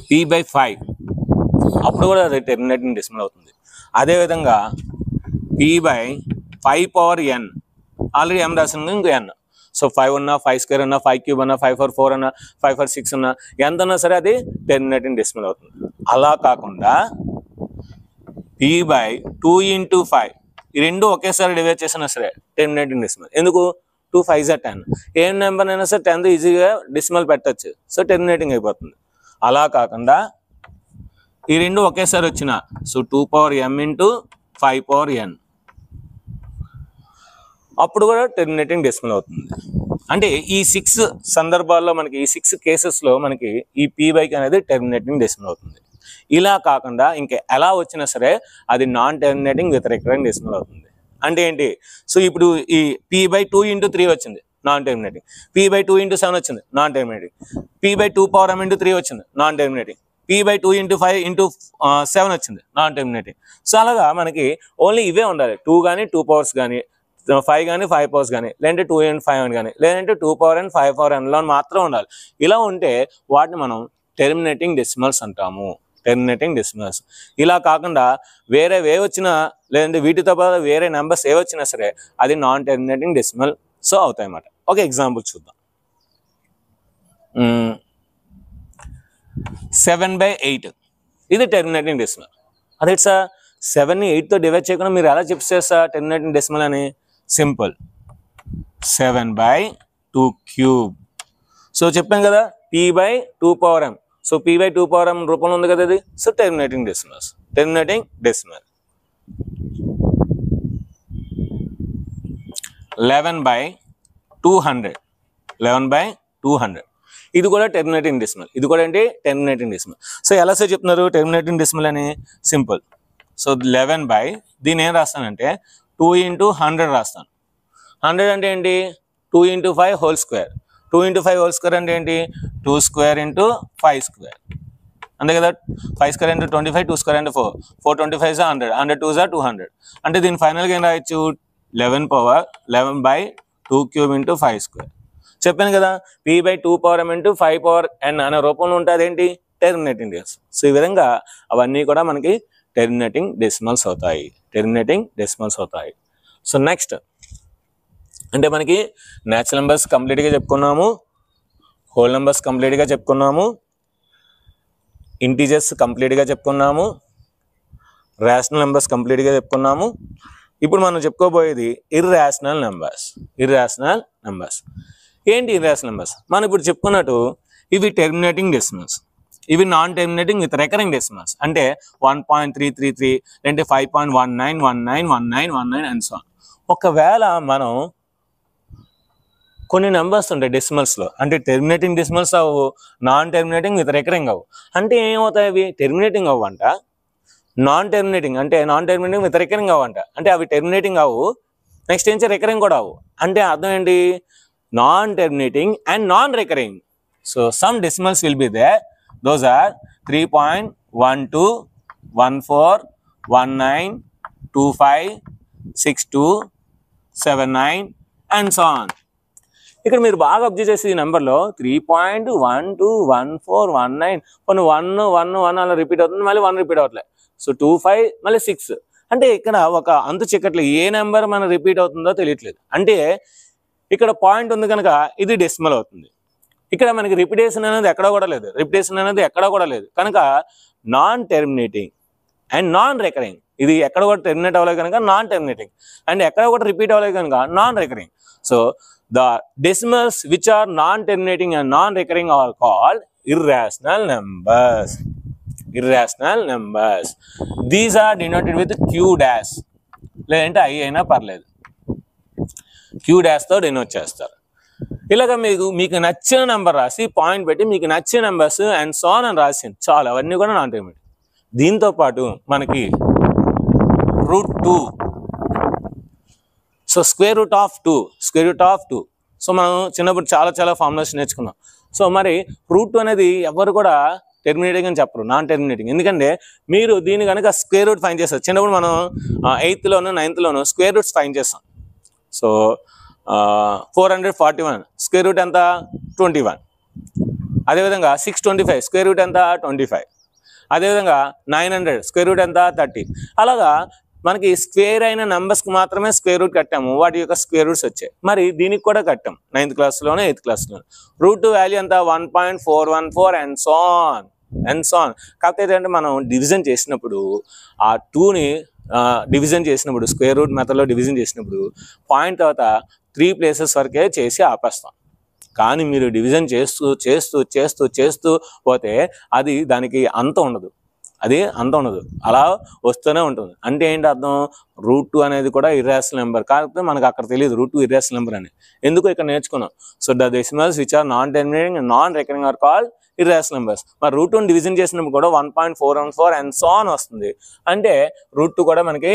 Speaker 1: P/5 అప్పుడు కూడా అది టెర్మినేటింగ్ డెసిమల్ అవుతుంది. అదేవిధంగా P/5n ఆల్రెడీ m రాసింది, ఇంకో n. సో 5 ఉన్నా, 5² ఉన్నా, 5³ ఉన్నా, 5/4 ఉన్నా, 5/6 ఉన్నా ఎంత ఉన్నా సరే అది టెర్మినేటింగ్ డెసిమల్ అవుతుంది. అలా కాకుండా P/2 × 5 ఈ రెండు ఒకేసారి డివైడ్ చేసినా సరే టెర్మినేటింగ్ డెసిమల్. ఎందుకు? 2 5s are 10. ఏ నెంబర్ అయినా సరే 10తో ఈజీగా డెసిమల్ పెట్టచ్చు, సో టెర్మినేటింగ్ అయిపోతుంది. అలా కాకుండా ఈ రెండు ఒకేసారి వచ్చిన, సో 2m × 5n అప్పుడు కూడా టెర్మినేటింగ్ డెసిమల్ అవుతుంది. అంటే ఈ 6 సందర్భాల్లో మనకి, ఈ 6 కేసెస్లో మనకి ఈ P/Q అనేది టెర్మినేటింగ్ డెసిమల్ అవుతుంది. ఇలా కాకుండా ఇంకా ఎలా వచ్చినా సరే అది non terminating with recurrent decimal అవుతుంది. అంటే ఏంటి? సో ఇప్పుడు ఈ P/2 × 3 వచ్చింది, నాన్ టెర్మినేటింగ్. P/2 × 7 వచ్చింది, నాన్ టెర్మినేటింగ్. P/2m × 3 వచ్చింది, నాన్ టెర్మినేటింగ్. P/2 × 5 × 7 వచ్చింది, నాన్ టెర్మినేటింగ్. సో అలాగా మనకి ఓన్లీ ఇవే ఉండాలి, 2 కానీ 2 powers కానీ 5 కానీ 5 powers కానీ, లేదంటే 2n 5n కానీ, లేదంటే 2n 5n మాత్రం ఉండాలి. ఇలా ఉంటే వాటిని మనం టెర్మినేటింగ్ డెసిమల్స్ అంటాము, టెర్మినేటింగ్ డెసిమల్స్. ఇలా కాకుండా వేరే ఏ వచ్చినా, లేదంటే వీటితో పాటు వేరే నెంబర్స్ ఏ వచ్చినా సరే అది నాన్ టెర్మినేటింగ్ డెసిమల్ సో అవుతాయి అన్నమాట. ఒక ఎగ్జాంపుల్ చూద్దాం. 7/8 ఇది టెర్మినేటింగ్ డెసిమల్. అదే సార్ 7ని 8తో డివైడ్ చేయకుండా మీరు ఎలా చెప్తారు సార్ టెర్మినేటింగ్ డెసిమల్ అని? సింపుల్, 7/2³. సో చెప్పాం కదా P/2m. సో P/2m రూపంలో ఉంది కదా ఇది. So terminating decimals, terminating decimal. 11/200, 11/200 ఇది కూడా టెర్మినేటింగ్ డెసిమల్. ఇది కూడా ఏంటి? Terminating decimal. సో ఎలా సార్ చెప్తున్నారు టెర్మినేటింగ్ డెసిమల్ అని? సింపుల్. సో 11 దీని ఏం రాస్తానంటే 2 × 100 రాస్తాను. 100 అంటే ఏంటి? 2 × 5 హోల్ స్క్వేర్. 2 × 5 హోల్ స్క్వేర్ అంటే ఏంటి? 2² × 5². అంతే కదా. 5² × 25, 2² × 4, 425 100, 100 2s are 200. అంటే దీని ఫైనల్గా ఏం రాయొచ్చు? 11/2³ × 5². చెప్పాను కదా P/2m × 5n అనే రూపంలో ఉంటే అదేంటి? Terminating decimal. సో ఈ విధంగా అవన్నీ కూడా మనకి టెర్మినేటింగ్ డెసిమల్స్ అవుతాయి, టెర్మినేటింగ్ డెసిమల్స్ అవుతాయి. సో నెక్స్ట్ అంటే మనకి న్యాచురల్ నెంబర్స్ కంప్లీట్గా చెప్పుకున్నాము, హోల్ నెంబర్స్ కంప్లీట్గా చెప్పుకున్నాము, ఇంటీజర్స్ కంప్లీట్గా చెప్పుకున్నాము, రేషనల్ నెంబర్స్ కంప్లీట్గా చెప్పుకున్నాము. ఇప్పుడు మనం చెప్పుకోబోయేది ఇర్రేషనల్ నెంబర్స్. ఇర్రేషనల్ నెంబర్స్ ఏంటి? ఇర్రేషనల్ నెంబర్స్ మనం ఇప్పుడు చెప్పుకున్నట్టు ఇవి టెర్మినేటింగ్ డెసిమల్స్, ఇవి non terminating with recurring decimals. అంటే 1.333 అంటే 5.19191919 అండ్ సో ఆన్. ఒకవేళ మనం కొన్ని నెంబర్స్ ఉంటాయి డెసిమల్స్లో, అంటే టెర్మినేటింగ్ డెసిమల్స్ అవ్వు, నాన్ టెర్మినేటింగ్ విత్ రికరింగ్ అవ్వు. అంటే ఏమవుతాయి? అవి టెర్మినేటింగ్ అవ్వంట, నాన్ టెర్మినేటింగ్ అంటే నాన్ టెర్మినేటింగ్ విత్ రికరింగ్ అవ్వంట. అంటే అవి టెర్మినేటింగ్ అవ్వు, నెక్స్ట్ ఏంటి? రికరింగ్ కూడా అవ్వు. అంటే అర్థం ఏంటి? Non terminating and non recurring. So some decimals will be there. Those are 3.12, 14, 19, 25, 62, 79 and so on. ఇక్కడ మీరు బాగా అబ్జర్వ్ చేసి ఈ నెంబర్లో 3.121419 కొన్ని 1 అలా రిపీట్ అవుతుంది, మళ్ళీ 1 రిపీట్ అవ్వట్లేదు. సో 25 మళ్ళీ 6 అంటే ఇక్కడ ఒక అంతు చిక్కట్లేదు, ఏ నెంబర్ మన రిపీట్ అవుతుందో తెలియట్లేదు. అంటే ఇక్కడ పాయింట్ ఉంది కనుక ఇది డెసిమల్ అవుతుంది. ఇక్కడ మనకి రిపిటేషన్ అనేది ఎక్కడ కూడా లేదు, రిపిటేషన్ అనేది ఎక్కడ కూడా లేదు కనుక non terminating and non recurring ఇది ఎక్కడ కూడా టెర్మినేట్ అవ్వలేదు కనుక నాన్ టెర్మినేటింగ్, అండ్ ఎక్కడ కూడా రిపీట్ అవ్వలేదు కనుక non recurring. So the decimals which are non-terminating and non-recurring are called irrational numbers. Irrational numbers. These are denoted with Q dash. లేదంటే I అయినా పర్లేదు, Q dash తో డినోట్ చేస్తారు. ఇలాగ మీకు నచ్చిన నెంబర్ రాసి పాయింట్ పెట్టి మీకు నచ్చిన నెంబర్స్ అండ్ సో ఆన్ అని రాసింది చాలు, అవన్నీ కూడా నాన్ టెర్మినేటింగ్. దీంతో పాటు మనకి √2, so square root of 2. So మనం చిన్నప్పుడు చాలా ఫార్ములాస్ నేర్చుకున్నాం. సో మరి √2 అనేది ఎవరు కూడా టెర్మినేటింగ్ అని చెప్పరు, నాన్ టెర్మినేటింగ్. ఎందుకంటే మీరు దీన్ని కనుక స్క్వేర్ రూట్ ఫైండ్ చేస్తారు. చిన్నప్పుడు మనం 8th లోను 9th లోను స్క్వేర్ రూట్స్ ఫైండ్ చేస్తాం. సో 441 స్క్వేర్ రూట్ ఎంత 21. అదేవిధంగా 625 స్క్వేర్ రూట్ ఎంత 25. అదేవిధంగా 900 స్క్వేర్ రూట్ ఎంత 30. అలాగా మనకి స్క్వేర్ అయిన నెంబర్స్కి మాత్రమే స్క్వేర్ రూట్ కట్టాము, వాటి యొక్క స్క్వేర్ రూట్స్ వచ్చాయి. మరి దీనికి కూడా కట్టాం 9th క్లాస్లోనే 8th క్లాస్లోనే. √2 వాల్యూ ఎంత 1.414 అండ్ సో ఆన్. కాకపోతే ఏంటంటే మనం డివిజన్ చేసినప్పుడు ఆ 2ని డివిజన్ చేసినప్పుడు స్క్వేర్ రూట్ మెథడ్లో డివిజన్ చేసినప్పుడు పాయింట్ తర్వాత 3 ప్లేసెస్ వరకే చేసి ఆపేస్తాం. కానీ మీరు డివిజన్ చేస్తూ పోతే అది దానికి అంత ఉండదు, అలా వస్తూనే ఉంటుంది. అంటే ఏంటి అర్థం, √2 అనేది కూడా ఇర్రాషనల్ నెంబర్. కాకపోతే మనకు అక్కడ తెలియదు √2 ఇర్రాషనల్ నెంబర్ అని, ఎందుకు ఇక్కడ నేర్చుకున్నాం. So the decimals which are non terminating and non recurring are called irrational numbers. మరి √2ని డివిజన్ చేసినప్పుడు కూడా 1.414 అండ్ సో ఆన్ వస్తుంది. అంటే √2 కూడా మనకి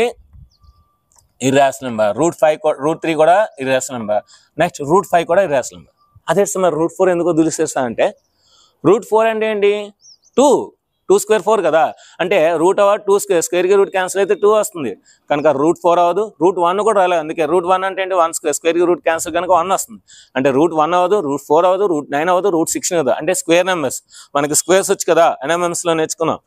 Speaker 1: ఇర్రాషనల్ నెంబర్. √3 కూడా ఇర్రాషనల్ నెంబర్. నెక్స్ట్ √5 కూడా ఇర్రాషనల్ నెంబర్. అదే మరి √4 ఎందుకో దులిసేస్తానంటే, √4 అంటే ఏంటి 2 స్క్వేర్ 4 కదా. అంటే √2 స్క్వేర్కి రూట్ క్యాన్సిల్ అయితే 2 వస్తుంది కనుక √4 అవ్వదు. √1 కూడా రాలేదు, అందుకే √1 అంటే ఏంటి 1 స్క్వేర్కి రూట్ క్యాన్సిల్ కనుక 1 వస్తుంది. అంటే √1 అవ్వదు, √4 అవ్వదు, √9 అవ్వదు, √16 అవ్వదు. అంటే స్క్వేర్ నెంబర్స్ మనకి స్క్వేర్స్ వచ్చు కదా, NMMSలో నేర్చుకున్నాం.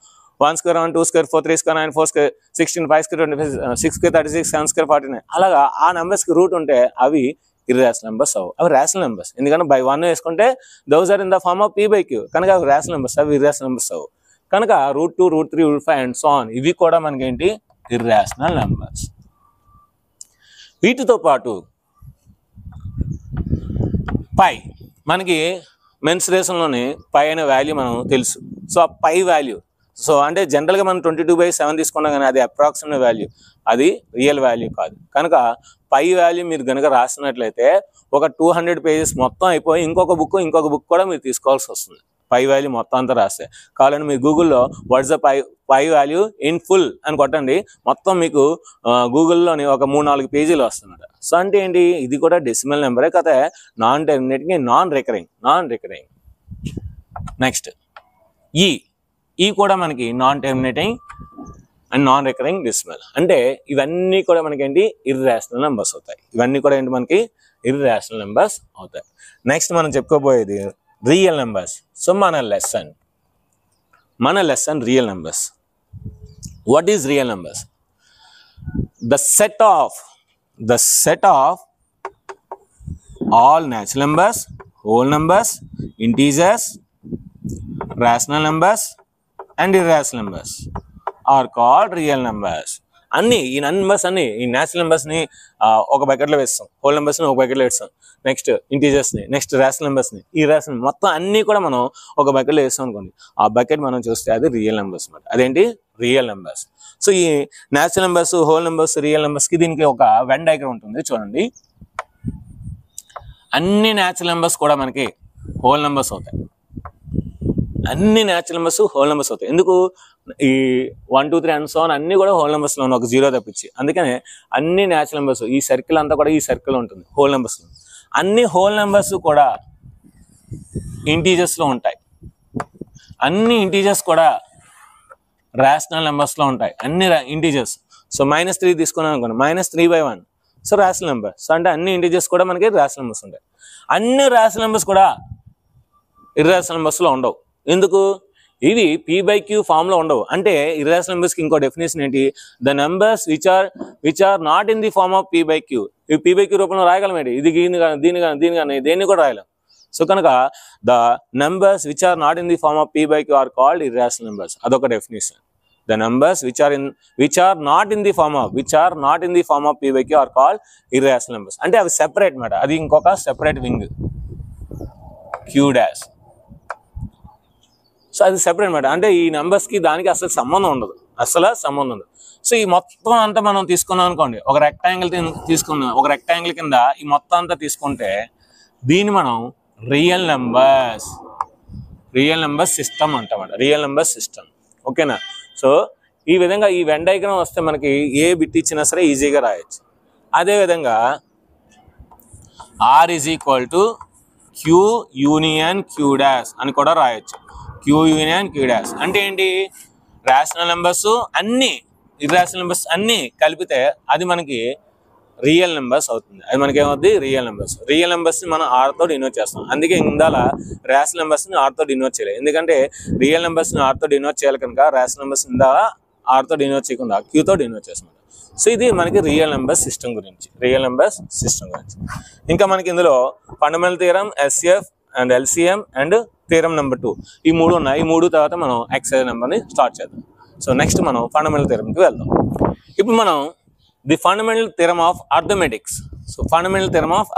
Speaker 1: 1 square 1 2 square 4 3 square 9 4 square 16 5 square 25 6 square 36 7 square 49. అలాగా ఆ నెంబర్స్కి రూట్ ఉంటే అవి ఇర్రాషనల్ నెంబర్స్ అవ్వవు, అవి రేషనల్ నెంబర్స్. ఎందుకంటే by 1 వేసుకుంటే those are in the form of p/q కనుక అవి రేషనల్ నెంబర్స్, అవి ఇర్రాషనల్ నెంబర్స్ అవ్వవు. కనుక √2 √3 √5 అండ్ సో ఆన్ ఇవి కూడా మనకి ఏంటి ఇర్రాషనల్ నెంబర్స్. వీటితో పాటు పై, మనకి మెన్సురేషన్లోని పై అనే వాల్యూ మనం తెలుసు. సో ఆ పై వాల్యూ, సో అంటే జనరల్గా మనం 22/7 తీసుకున్నాం కానీ అది అప్రాక్సిమేట్ వాల్యూ, అది రియల్ వాల్యూ కాదు. కనుక పై వాల్యూ మీరు కనుక రాసినట్లయితే ఒక 200 పేజెస్ మొత్తం అయిపోయి ఇంకొక బుక్ కూడా మీరు తీసుకోవాల్సి వస్తుంది. పై వాల్యూ మొత్తం అంతా రాస్తే కావాలంటే మీరు గూగుల్లో what's the pi value in full అని కొట్టండి, మొత్తం మీకు గూగుల్లోని ఒక 3-4 పేజీలు వస్తున్నమాట. సో అంటే ఏంటి, ఇది కూడా డెసిమల్ నెంబరే కదా, non terminating non recurring. Next ఈ కూడా మనకి non terminating and non recurring decimal. అంటే ఇవన్నీ కూడా మనకి ఏంటి ఇర్రాషనల్ నెంబర్స్ అవుతాయి. ఇవన్నీ కూడా ఏంటి మనకి ఇర్రాషనల్ నెంబర్స్ అవుతాయి. నెక్స్ట్ మనం చెప్పుకోబోయేది రియల్ నెంబర్స్. సో మన lesson real numbers. What is real numbers? The set of all natural numbers, whole numbers, integers, rational numbers and irrational numbers are called real numbers. అన్ని ఈ numbers అన్ని ఈ natural నెంబర్స్ని ఒక బకెట్లో వేస్తాం, whole నెంబర్స్ని ఒక బకెట్లో వేస్తాం, నెక్స్ట్ ఇంటీజర్స్ని, నెక్స్ట్ రేషనల్ నెంబర్స్ని, ఈ రేషనల్ మొత్తం అన్నీ కూడా మనం ఒక బకెట్లో వేస్తాం అనుకోండి. ఆ బకెట్ మనం చూస్తే అది రియల్ నెంబర్స్ అన్నమాట. అదేంటి రియల్ నెంబర్స్. సో ఈ natural numbers, whole numbers, real నెంబర్స్కి దీనికి ఒక వెన్ డయాగ్రామ్ ఉంటుంది చూడండి. అన్ని న్యాచురల్ నెంబర్స్ కూడా మనకి హోల్ నెంబర్స్ అవుతాయి. అన్ని న్యాచురల్ నెంబర్స్ హోల్ నెంబర్స్ అవుతాయి. ఎందుకు? ఈ 1 2 3 అండ్ సో ఆన్ అన్ని కూడా హోల్ నెంబర్స్లో ఉన్నాయి, ఒక 0 తప్పించి. అందుకనే అన్ని న్యాచురల్ నెంబర్స్, ఈ సర్కిల్ అంతా కూడా ఈ సర్కిల్ ఉంటుంది హోల్ నెంబర్స్లో. అన్ని హోల్ నెంబర్స్ కూడా ఇంటీజర్స్లో ఉంటాయి. అన్ని ఇంటీజర్స్ కూడా రేషనల్ నెంబర్స్లో ఉంటాయి. అన్ని ఇంటీజర్స్. సో -3 తీసుకున్నాం అనుకోండి, -3/1. So rational number. సో అంటే అన్ని ఇంటీజర్స్ కూడా మనకి రేషనల్ నెంబర్స్ ఉంటాయి. అన్ని రేషనల్ నెంబర్స్ కూడా ఇర్రేషనల్ నెంబర్స్లో ఉండవు. ఎందుకు? ఇవి p/q ఫామ్లో ఉండవు. అంటే ఇర్రేషనల్ నెంబర్స్కి ఇంకో డెఫినేషన్ ఏంటి? The numbers which are not in the form of p/q. ఇవి p/q రూపంలో రాయగలమేంటి? ఇది దీని కానీ దేన్ని కూడా రాయలేం. సో కనుక the numbers which are not in the form of p/q are called irrational numbers. అదొక definition. The numbers which are not in the form of PYQ are called irrational numbers. అంటే అవి సెపరేట్ మాట, అది ఇంకొక separate wing Q dash. So అది separate మాట, అంటే ఈ నెంబర్స్కి దానికి అసలు సంబంధం ఉండదు. సో ఈ మొత్తం అంతా మనం తీసుకున్నాం అనుకోండి, ఒక రెక్టాంగిల్ తీసుకున్నాం, ఒక రెక్టాంగిల్ కింద ఈ మొత్తం అంతా తీసుకుంటే దీన్ని మనం రియల్ నెంబర్స్ సిస్టమ్ అంటామాట, రియల్ నెంబర్స్ సిస్టమ్. ఓకేనా? సో ఈ విధంగా ఈ వెన్ డయాగ్రామ్ వస్తే మనకి ఏ బిట్ ఇచ్చినా సరే ఈజీగా రాయొచ్చు. అదేవిధంగా R is equal to Q union Q dash అని కూడా రాయొచ్చు. Q union Q dash అంటే ఏంటి? రేషనల్ నెంబర్స్ అన్నీ ఇర్రేషనల్ నెంబర్స్ అన్నీ కలిపితే అది మనకి రియల్ నెంబర్స్ అవుతుంది. అది మనకి ఏమవుతుంది? రియల్ నెంబర్స్ని మనం ఆర్తో డినోట్ చేస్తాం. అందుకే ఇందాల రేషనల్ నెంబర్స్ని ఆర్తో డినోట్ చేయలేదు, ఎందుకంటే రియల్ నెంబర్స్ని ఆర్తో డినోట్ చేయాలి కనుక రేషనల్ నెంబర్స్ ఇందాల ఆర్తో డినోట్ చేయకుండా క్యూతో డినోట్ చేస్తాం. సో ఇది మనకి రియల్ నెంబర్ సిస్టమ్ గురించి. ఇంకా మనకి ఇందులో fundamental theorem, SCF and LCM and theorem number 2 ఈ 3 ఉన్నాయి. ఈ 3 తర్వాత మనం ఎక్సైజ్ నెంబర్ని స్టార్ట్ చేద్దాం. సో నెక్స్ట్ మనం ఫండమెంటల్ థియరంకి వెళ్దాం. ఇప్పుడు మనం the fundamental theorem of arithmetics. So fundamental theorem of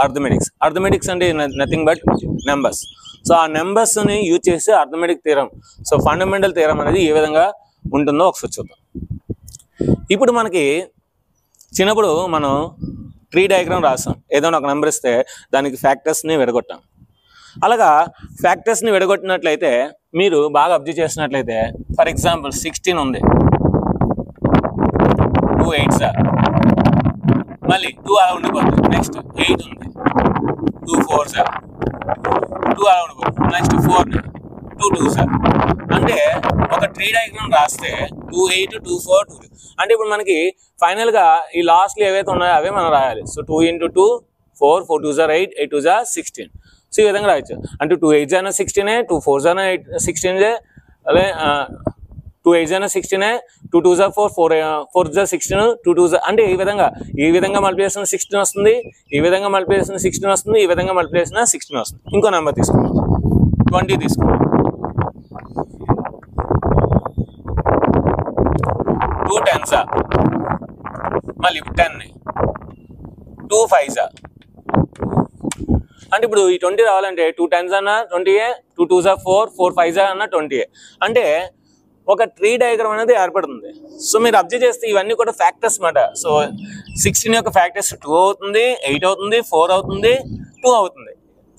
Speaker 1: arithmetics అంటే నథింగ్ బట్ నెంబర్స్. సో ఆ నెంబర్స్ని యూజ్ చేసి arithmetic theorem, so fundamental theorem అనేది ఏ విధంగా ఉంటుందో ఒకసారి చూద్దాం. ఇప్పుడు మనకి చిన్నప్పుడు మనం ట్రీ డయాగ్రామ్ రాసాం, ఏదైనా ఒక నెంబర్ ఇస్తే దానికి ఫ్యాక్టర్స్ని విడగొట్టాం. అలాగా ఫ్యాక్టర్స్ని విడగొట్టినట్లయితే మీరు బాగా అబ్జర్వ్ చేసినట్లయితే, ఫర్ ఎగ్జాంపుల్ 16 ఉంది, 2 8s, మళ్ళీ 2 అలా ఉండిపోతుంది. నెక్స్ట్ 8 ఉంది, 2 4s, 2 అలా ఉండిపోతుంది. Next 4, 2 2s. అంటే ఒక ట్రీ డయాగ్రామ్ రాస్తే 2 8 2 4 2. అంటే ఇప్పుడు మనకి ఫైనల్గా ఈ లాస్ట్లో ఏవైతే ఉన్నాయో అవే మనం రాయాలి. So 2 × 2 4, 4 2s 8, 8 2s 16. సో ఈ విధంగా రాయొచ్చు. అంటే 2 8s 16, 2 4s 16, అదే 2 8s 16, 2 2s 4, 4 4s 16, 2 2s. అంటే ఈ విధంగా మల్టిప్లికేషన్ 16 వస్తుంది, ఈ విధంగా మల్టిప్లికేషన్ 16 వస్తుంది, ఈ విధంగా మల్టిప్లికేషన్ 16 వస్తుంది. ఇంకో నెంబర్ తీసుకుందాం, 20 తీసుకుందాం. 2 10s, మళ్ళీ 10, 2 5s. అంటే ఇప్పుడు ఈ 20 రావాలంటే 2 10s అన్న 20, 2 2s 4, 4 5s అన్న 20. అంటే ఒక ట్రీ డయాగ్రామ్ అనేది ఏర్పడుతుంది. సో మీరు అబ్జర్వ్ చేస్తే ఇవన్నీ కూడా ఫ్యాక్టర్స్ మాట. సో 16 యొక్క ఫ్యాక్టర్స్ 2 అవుతుంది, 8 అవుతుంది, 4 అవుతుంది, 2 అవుతుంది.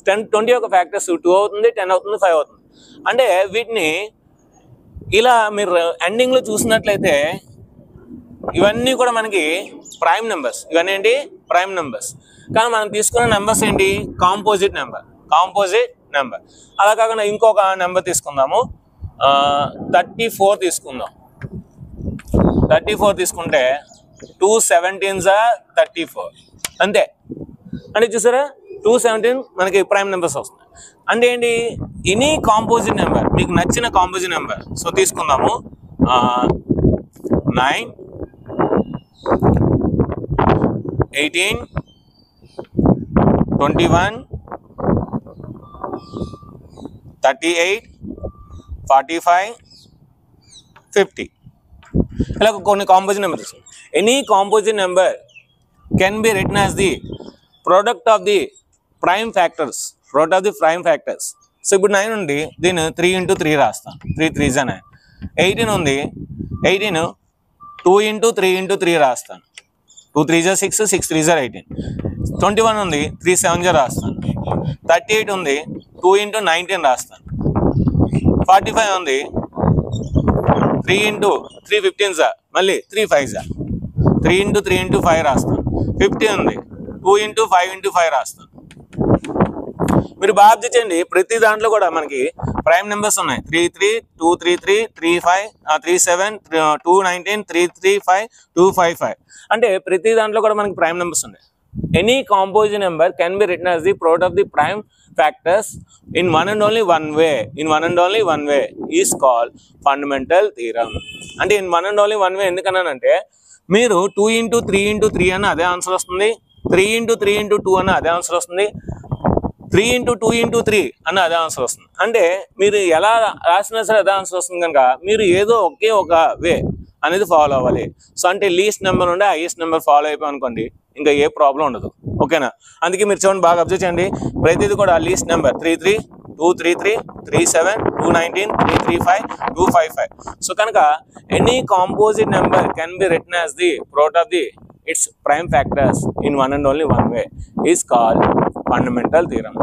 Speaker 1: 20 యొక్క ఫ్యాక్టర్స్ 2 అవుతుంది, 10 అవుతుంది, 5 అవుతుంది. అంటే వీటిని ఇలా మీరు ఎండింగ్లో చూసినట్లయితే ఇవన్నీ కూడా మనకి ప్రైమ్ నెంబర్స్. ఇవన్నీ ఏంటి? Prime numbers. కానీ మనం తీసుకున్న నెంబర్స్ ఏంటి? Composite number. అలా కాకుండా ఇంకొక నెంబర్ తీసుకుందాము, 34 తీసుకుందాం. 34 తీసుకుంటే 2 17s 34 అంతే. అంటే చూసారా, 217 మనకి ప్రైమ్ నెంబర్స్ వస్తుంది. అంటే ఏంటి? ఎనీ కాంపోజిట్ నెంబర్, మీకు నచ్చిన కాంపోజిట్ నెంబర్. సో తీసుకుందాము 9 18 21 38 45 50 ఇలా కొన్ని composite numbers. Any composite number can be written as the product of the prime factors. So ఇప్పుడు 9 ఉంది, దీన్ని 3 × 3 రాస్తాను. 3 3s 9. 18 ఉంది, 18 2 × 3 × 3 రాస్తాను. 2 3s 6, 6 3s 18. 21 ఉంది, 3 7s రాస్తాను. 38 ఉంది, 2 × 19 రాస్తాను. 45 ఉంది, 3 × 3 15s, మళ్ళీ 3 5s, 3 × 3 × 5 రాస్తాను. 50 ఉంది, 2 × 5 × 5 రాస్తాను. మీరు బాగా అబ్జర్వ్ చేయండి, ప్రతి దాంట్లో కూడా మనకి ప్రైమ్ నెంబర్స్ ఉన్నాయి. 3 3 2 3 3 3 5 3 7 2 19 3 3 5 2 5 5. అంటే ప్రతి దాంట్లో కూడా మనకి ప్రైమ్ నెంబర్స్ ఉన్నాయి. Any composite number can be written as the product of the prime factors in one and only one way is called fundamental theorem. అంటే in one and only one way ఎందుకన్నానంటే, మీరు 2 × 3 × 3 అన్న అదే answer వస్తుంది, 3 × 3 × 2 అన్న అదే answer వస్తుంది, 3 × 2 × 3 అన్న అదే ఆన్సర్ వస్తుంది. అంటే మీరు ఎలా రాసినా సరే అదే ఆన్సర్ వస్తుంది కనుక మీరు ఏదో ఒకే ఒక వే అనేది ఫాలో అవ్వాలి. సో అంటే లీస్ట్ నెంబర్ నుండి హైయెస్ట్ నెంబర్ ఫాలో అయిపోయి అనుకోండి, ఇంకా ఏ ప్రాబ్లం ఉండదు. ఓకేనా? అందుకే మీరు చూడండి, బాగా అబ్జర్వ్ చేయండి, ప్రతిదీ కూడా లీస్ట్ నెంబర్ 33, 233, 37, 219, 335, 255. సో కనుక any composite number can be written as the product of the its prime factors in one and only one way is called fundamental theorem.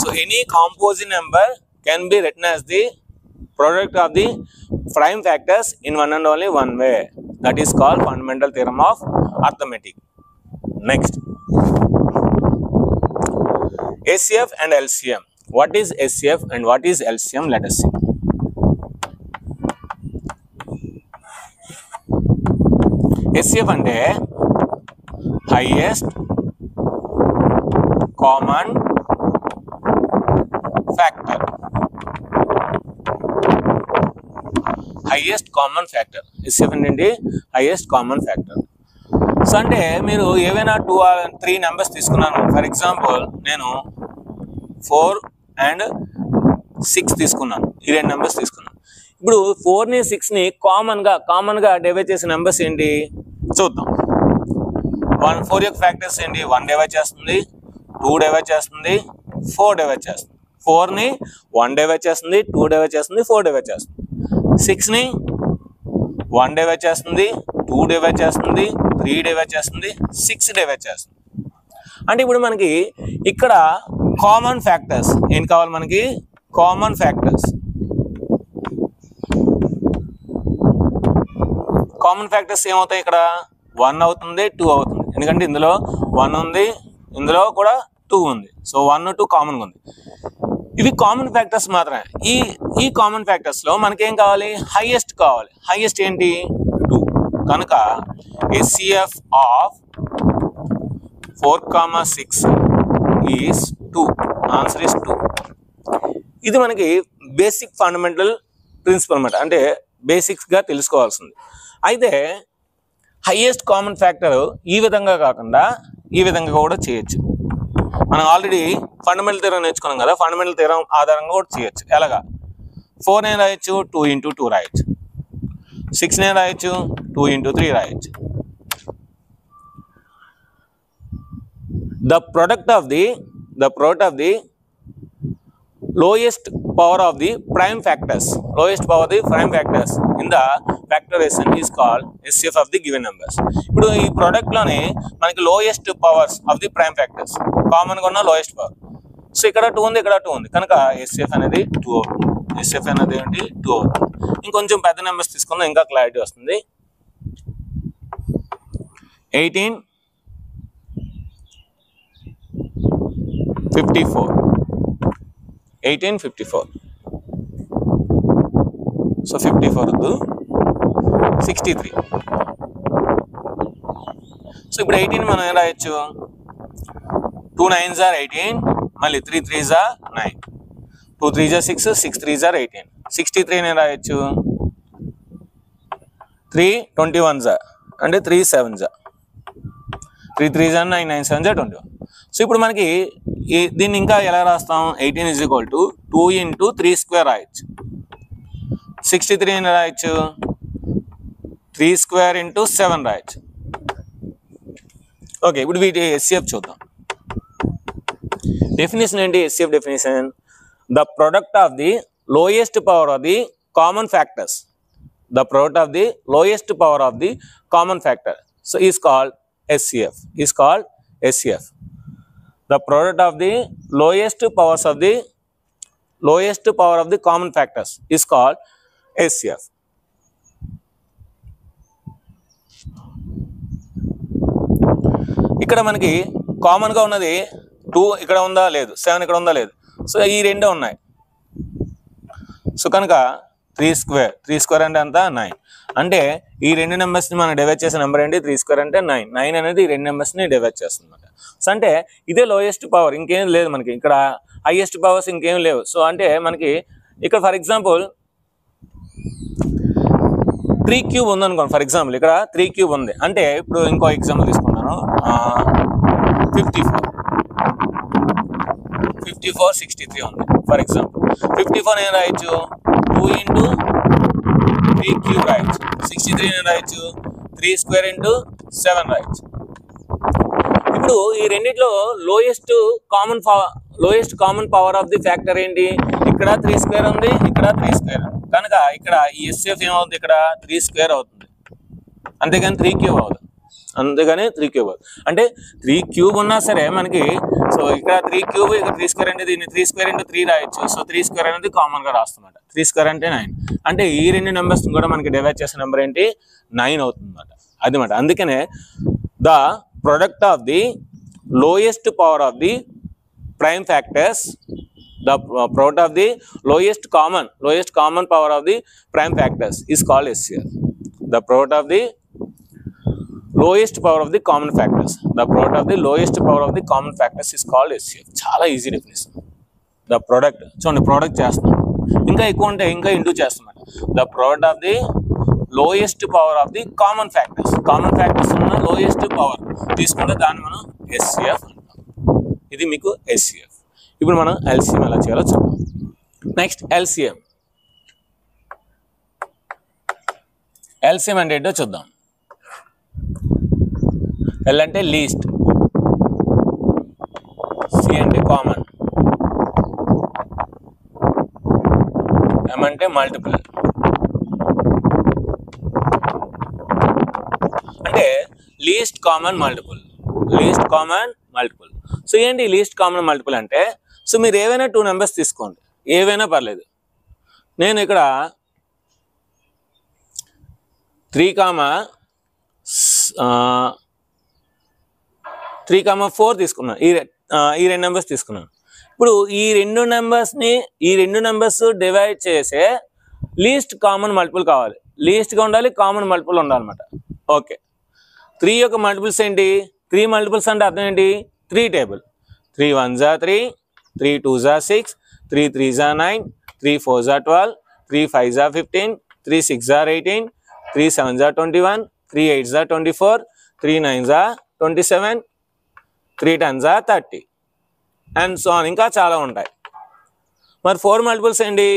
Speaker 1: So any composite number can be written as the product of the prime factors in one and only one way. That is called fundamental theorem of arithmetic. Next, SCF and LCM. What is SCF and what is LCM? Let us see. SCF అంటే highest common factor. SCF అంటే highest common factor. So అంటే మీరు ఏవైనా 2 or 3 numbers తీసుకున్నాను. For example నేను 4 and 6 తీసుకున్నాను. ఈ 2 numbers తీసుకున్నాను. ఇప్పుడు 4ని 6ని కామన్గా డివైడ్ చేసే నెంబర్స్ ఏంటి చూద్దాం. 4 యొక్క ఫ్యాక్టర్స్ ఏంటి? 1 డివైడ్ చేస్తుంది, 2 డివైడ్ చేస్తుంది, 4 డివైడ్ చేస్తుంది. 4ని 1 డివైడ్ చేస్తుంది, 2 డివైడ్ చేస్తుంది, 4 డివైడ్ చేస్తుంది. 6ని 1 డివైడ్ చేస్తుంది, 2 డివైడ్ చేస్తుంది, 3 డివైడ్ చేస్తుంది, 6 డివైడ్ చేస్తుంది. అంటే ఇప్పుడు మనకి ఇక్కడ కామన్ ఫ్యాక్టర్స్ ఏం కావాలి? మనకి కామన్ ఫ్యాక్టర్స్ ఏమవుతాయి? ఇక్కడ 1 అవుతుంది, 2 అవుతుంది. ఎందుకంటే ఇందులో 1 ఉంది, ఇందులో కూడా 2 ఉంది. సో 1, 2 కామన్గా ఉంది. ఇవి కామన్ ఫ్యాక్టర్స్ మాత్రమే. ఈ కామన్ ఫ్యాక్టర్స్లో మనకేం కావాలి? హైయెస్ట్ కావాలి. హైయెస్ట్ ఏంటి? 2. కనుక SCF of 4, 6 is 2. Answer is 2. ఇది మనకి బేసిక్ ఫండమెంటల్ ప్రిన్సిపల్ అన్నమాట. అంటే బేసిక్స్గా తెలుసుకోవాల్సింది. అయితే హైయెస్ట్ కామన్ ఫ్యాక్టర్ ఈ విధంగా కాకుండా ఈ విధంగా కూడా చేయొచ్చు. మనం ఆల్రెడీ ఫండమెంటల్ థియరం నేర్చుకున్నాం కదా, ఫండమెంటల్ థియరం ఆధారంగా కూడా చేయొచ్చు. ఎలాగా? 4 నేను రాయొచ్చు, 2 into 2 రాయొచ్చు. 6 నేను రాయొచ్చు, 2 into 3 రాయొచ్చు. The product of the lowest power of the prime factors in the factorization is called SCF of the given numbers. ఇప్పుడు ఈ ప్రోడక్ట్ లోనే మనకి lowest powers of the prime factors common గా ఉన్న లోయెస్ట్ పవర్. సో ఇక్కడ 2 ఉంది, ఇక్కడ 2 ఉంది. కనుక SCF అనేది 2 అవుతుంది. SCF అనేది ఏంటి? 2 అవుతుంది. ఇంకొంచెం పెద్ద నెంబర్స్ తీసుకుందాం, ఇంకా క్లారిటీ వస్తుంది. 18, 54. 18, 54. సో 54 వద్దు, 63. సో ఇప్పుడు 18 మనం ఏం రాయొచ్చు? 2 9s are 18, మళ్ళీ 3 3s are 9, 2 3s are 6, 6 3s are 18. 63 నేను రాయొచ్చు 3 21s are అంటే 3 7s are 3 3s are 9, 9 7s are 21. So ఇప్పుడు మనకి దీన్ని ఇంకా ఎలా రాస్తాం? 18 is equal to 2 into 3 square రాయొచ్చు. 63 అని రాయొచ్చు 3 square into 7 రాయొచ్చు. ఓకే, ఇప్పుడు వీటి SCF చూద్దాం. డెఫినేషన్ ఏంటి? SCF definition: the product of the lowest power of the common factors. The product of the lowest power of the common factor, so is called SCF. The product of the lowest power of the common factors is called SCF. ఇక్కడ మనకి common గా ఉన్నది 2 ఇక్కడ ఉందా లేదు, 7 ఇక్కడ ఉందా లేదు. సో ఈ రెండే ఉన్నాయి. సో కనుక 3 స్క్వేర్ అంటే అంతా 9. అంటే ఈ రెండు నెంబర్స్ని మనం డివైడ్ చేసే నెంబర్ ఏంటి? 3 స్క్వేర్ అంటే 9. 9 అనేది ఈ రెండు నెంబర్స్ని డివైడ్ చేస్తుంది అనమాట. సో అంటే ఇదే లోయెస్ట్ పవర్, ఇంకేం లేదు మనకి. ఇక్కడ హైయెస్ట్ పవర్స్ ఇంకేం లేవు. సో అంటే మనకి ఇక్కడ ఫర్ ఎగ్జాంపుల్ 3 క్యూబ్ ఉందనుకోండి. ఫర్ ఎగ్జాంపుల్ ఇక్కడ 3 క్యూబ్ ఉంది అంటే, ఇప్పుడు ఇంకో ఎగ్జాంపుల్ తీసుకున్నాను. 54 63 ఉంది. ఫర్ ఎగ్జాంపుల్ 54 నేను రాయొచ్చు 2 into 3 cube రాయొచ్చు. 63 నేను రాయొచ్చు 3 square into 7 రాయొచ్చు. ఇప్పుడు ఈ రెండిట్లో lowest common power of the factor ఏంటి? ఇక్కడ 3 స్క్వేర్ ఉంది, ఇక్కడ 3 స్క్వేర్ ఉంది. కనుక ఇక్కడ ఈ ఎస్ఎఫ్ ఏమవుతుంది? ఇక్కడ 3 స్క్వేర్ అవుతుంది, అంతేగాని 3 క్యూబ్ అవుతుంది. అంటే 3 క్యూబ్ ఉన్నా సరే మనకి, సో ఇక్కడ 3 క్యూబ్, ఇక్కడ 3 స్క్వేర్ అంటే దీన్ని 3 స్క్వేర్ into 3 రాయొచ్చు. సో 3 స్క్వేర్ అనేది కామన్ గా రాస్తున్నమాట. 3 స్క్వేర్ అంటే 9. అంటే ఈ రెండు నెంబర్స్ కూడా మనకి డివైడ్ చేసే నెంబర్ ఏంటి? 9 అవుతుంది అన్నమాట. అదనమాట. అందుకనే the product of the lowest power of the prime factors, the product of the lowest common power of the prime factors is called SCF. The product of the lowest power of the common factors, the product of the lowest power of the common factors is called SCF. చాలా easy definition. The product చూడండి, product చేస్తున్నాం, ఇంకా ఎక్కువ ఉంటే ఇంకా into చేస్తున్నాం. The product of the lowest power of the common factors ఉన్న lowest power తీసుకుంటే దాన్ని మనం SCF అంటాం. ఇది మీకు SCF. ఇప్పుడు మనం LCM ఎలా చేయాలో చూద్దాం. నెక్స్ట్ LCM అంటే ఏంటో చూద్దాం. L అంటే లీస్ట్, C అంటే కామన్, M అంటే మల్టిపుల్. అంటే లీస్ట్ కామన్ మల్టిపుల్. సో ఏంటి లీస్ట్ కామన్ మల్టిపుల్ అంటే? సో మీరు ఏవైనా 2 నెంబర్స్ తీసుకోండి, ఏవైనా పర్లేదు. నేను ఇక్కడ 3,4 తీసుకున్నాను. ఈ రెండు నెంబర్స్ తీసుకున్నాను. ఇప్పుడు ఈ రెండు నెంబర్స్ డివైడ్ చేసే లీస్ట్ కామన్ మల్టిపుల్ కావాలి. లీస్ట్గా ఉండాలి, కామన్ మల్టిపుల్ ఉండాలన్నమాట. ఓకే, 3 యొక్క మల్టిపుల్స్ ఏంటి? 3 మల్టిపుల్స్ అంటే అర్థం ఏంటి? 3 table. 3 1s are 3, 3 2s are 6, 3 3s are 9, 3 4s are 12, 3 5s are 15, 3 6s are 18, 3 7s are 21, 3 8s are 24, 3 9s are 27, 3 10s are 30 and so on. ఇంకా చాలా ఉంటాయి. మరి 4 మల్టిపుల్స్ ఏంటి?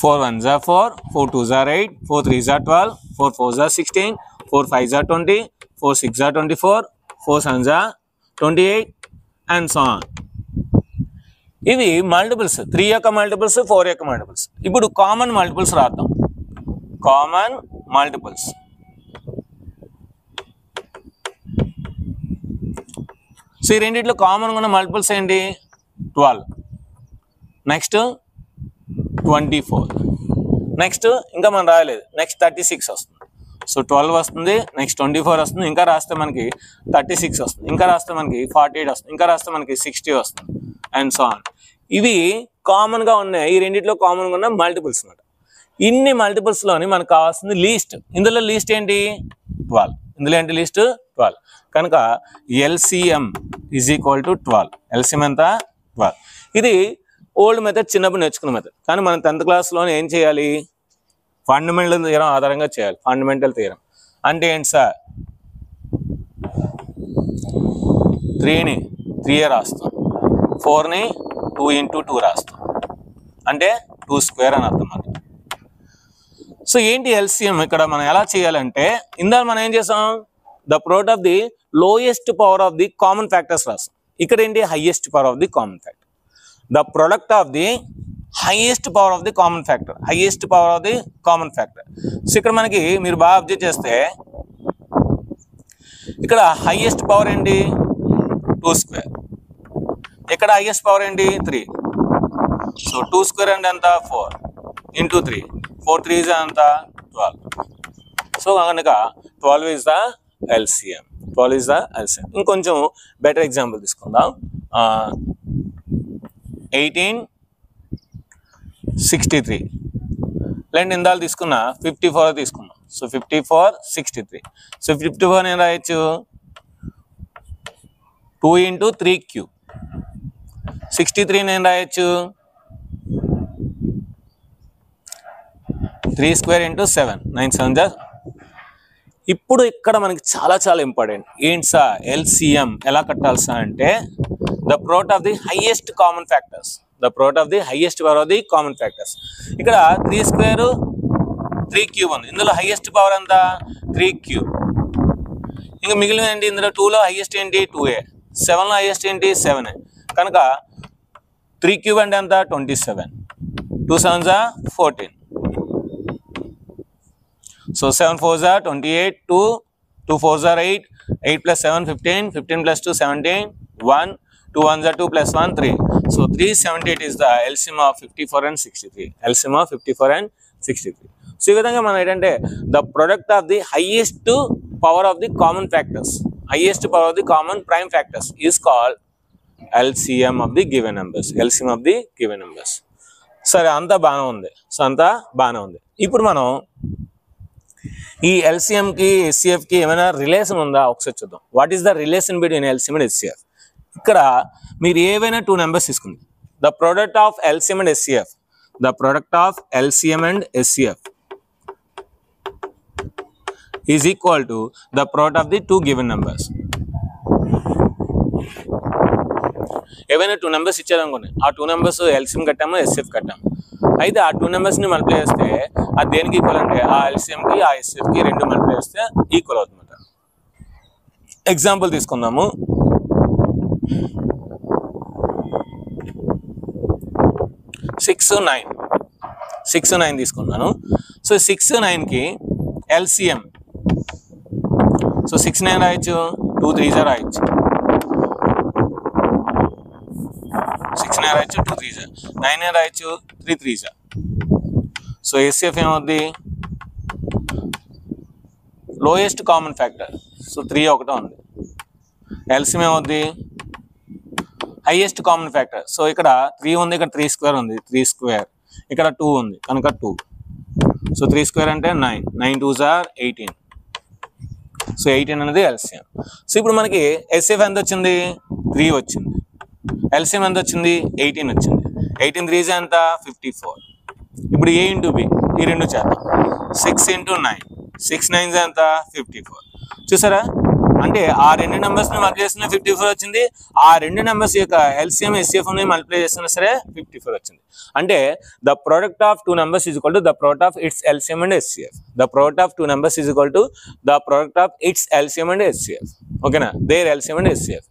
Speaker 1: 4 1s are 4, 4 2s are 8, 4 3s are 12, 4 4s are 16, 4 5s are 20, 4 6s are 24, 4 7s are 28 and so on. ఇవి multiples, 3 యొక్క multiples, 4 యొక్క multiples. ఇప్పుడు common multiples రాద్దాం. కామన్ మల్టిపుల్స్ సో ఈ రెండిట్లో కామన్గా ఉన్న మల్టిపుల్స్ ఏంటి? 12, నెక్స్ట్ 24, నెక్స్ట్ ఇంకా మనం రాయలేదు, నెక్స్ట్ 36 వస్తుంది. సో 12 వస్తుంది, నెక్స్ట్ 24 వస్తుంది, ఇంకా రాస్తే మనకి 36 వస్తుంది, ఇంకా రాస్తే మనకి 48 వస్తుంది, ఇంకా రాస్తే మనకి 60 వస్తుంది అండ్ సో ఆన్. ఇవి కామన్గా ఉన్నాయి. ఈ రెండిట్లో కామన్గా ఉన్న మల్టిపుల్స్ అన్నమాట. ఇన్ని మల్టిపుల్స్లోని మనకు కావాల్సింది లీస్ట్. ఇందులో లీస్ట్ ఏంటి? 12. ఇందులో ఏంటి లీస్ట్? 12. కనుక LCM is equal to 12. LCM ఎంత? 12. ఇది ఓల్డ్ మెథడ్, చిన్నప్పుడు నేర్చుకున్న మెథడ్. కానీ మనం 10th క్లాస్లోనే ఏం చేయాలి? ఫండమెంటల్ థియరం ఆధారంగా చేయాలి. ఫండమెంటల్ థియరం అంటే ఏంటి సార్? 3ని 3 రాస్తాం, 4ని 2 into 2 రాస్తాం, అంటే 2 స్క్వేర్ అని అర్థం అన్నమాట. సో ఏంటి LCM ఇక్కడ మనం ఎలా చేయాలంటే, ఇందాక మనం ఏం చేసాం? The product of the lowest power of the common factors రాస్తాం. ఇక్కడ ఏంటి? Highest power of the common factor. The product of the highest power of the common factor. So ఇక్కడ మనకి మీరు బాగా అబ్జర్వ్ చేస్తే ఇక్కడ హైయెస్ట్ పవర్ ఏంటి? 2 స్క్వేర్. ఇక్కడ హైయెస్ట్ పవర్ ఏంటి? 3. సో 2 స్క్వేర్ అంటే ఎంత? 4 into 3. 4 3s ఎంత? 12. సో కనుక 12 is the LCM. ఇంకొంచెం బెటర్ ఎగ్జాంపుల్ తీసుకుందాం. 1863 లేండి, ఇందాలు తీసుకున్నా 54 తీసుకున్నాం. సో 54 63. సో 54 నేను రాయొచ్చు 2 into 3 cube. 63 నేను రాయొచ్చు 3 square into 7, 9 7 జా. ఇప్పుడు ఇక్కడ మనకి చాలా ఇంపార్టెంట్ ఏంటి సార్? LCM ఎలా కట్టాలి సార్ అంటే, the product of the highest common factors. The product of the highest power of the common factors. ఇక్కడ 3 square 3 cube ఉంది. ఇందులో highest power ఎంత 3 cube. ఇంకా మిగిలిన ఏంటి ఇందులో 2 లో highest ఏంటి 2a, 7 లో highest ఏంటి 7a. కనుక 3 cube అంటే ఎంత 27. 2 7s are 14. So 7 4s are 28, 2 4s are 8, 8 plus 7 15, 15 plus 2 17, 1, 2 1s are 2 plus 1 3. So 378 is the LCM of 54 and 63. LCM of 54 and 63. So ఈ విధంగా మనం ఏంటంటే the product of the highest power of the common factors, highest power of the common prime factors is called LCM of the given numbers. LCM of the given numbers. సరే అంతా బాగానే ఉంది. So అంతా బాగానే ఉంది. ఇప్పుడు మనం ఈ ఎల్సిఎంకి ఎస్సిఎఫ్కి ఏమైనా రిలేషన్ ఉందా ఒకసారి చూద్దాం. What is the relation between LCM and SCF? ఇక్కడ మీరు ఏవైనా 2 నెంబర్స్ తీసుకుంది. The product of LCM and SCF, the product of LCM and SCF is equal to the product of the 2 given numbers. ఏవైనా 2 numbers ఇచ్చారనుకోండి, ఆ 2 numbers LCM కట్టాము, SCF కట్టాము. అయితే ఆ 2 నెంబర్స్ని మల్టిప్లై చేస్తే అది దేనికి ఈక్వల్ అంటే ఆ ఎల్సిఎంకి ఆ ఎస్సిఎఫ్కి 2 మల్టిప్లై చేస్తే ఈక్వల్ అవుతుందన్నమాట. ఎగ్జాంపుల్ తీసుకుందాము. 6 9 తీసుకున్నాను. సో 6 9కి ఎల్సిఎం, సో 6 9 రాయొచ్చు, 2 3s రాయొచ్చు, 6 9 రాయొచ్చు, 2 3s, 9 రాయొచ్చు, 3 3s. సో ఎస్సిఎఫ్ ఏమవుద్ది లోయెస్ట్ కామన్ ఫ్యాక్టర్, సో 3 ఒకటే ఉంది. ఎల్సిఎం ఏమవుద్ది హైయెస్ట్ కామన్ ఫ్యాక్టర్. సో ఇక్కడ 3 ఉంది, ఇక్కడ 3 స్క్వేర్ ఉంది, 3 స్క్వేర్, ఇక్కడ 2 ఉంది కనుక 2. సో 3 స్క్వేర్ అంటే 9, 9 2s are 18. సో 18 అనేది ఎల్సిఎం. సో ఇప్పుడు మనకి ఎస్సిఎఫ్ ఎంత వచ్చింది 3 వచ్చింది, ఎల్సిఎం ఎంత వచ్చింది 18 వచ్చింది. 18 3s ఎంత 54. ఇప్పుడు ఏ ఇంటూ బి ఈ రెండు చేద్దాం. 6 into 9, 6 9s ఎంత 54. చూసారా, అంటే ఆ 2 నెంబర్స్ని మల్టిప్లై చేస్తున్నా 54 వచ్చింది, ఆ 2 నెంబర్స్ యొక్క ఎల్సిఎం ఎస్సిఎఫ్ని మల్టిప్లై చేస్తున్నా సరే 54 వచ్చింది. అంటే the product of 2 numbers is equal to the product of its LCM and SCF. The product of 2 numbers is equal to the product of its LCM and SCF. ఓకేనా, their LCM and SCF.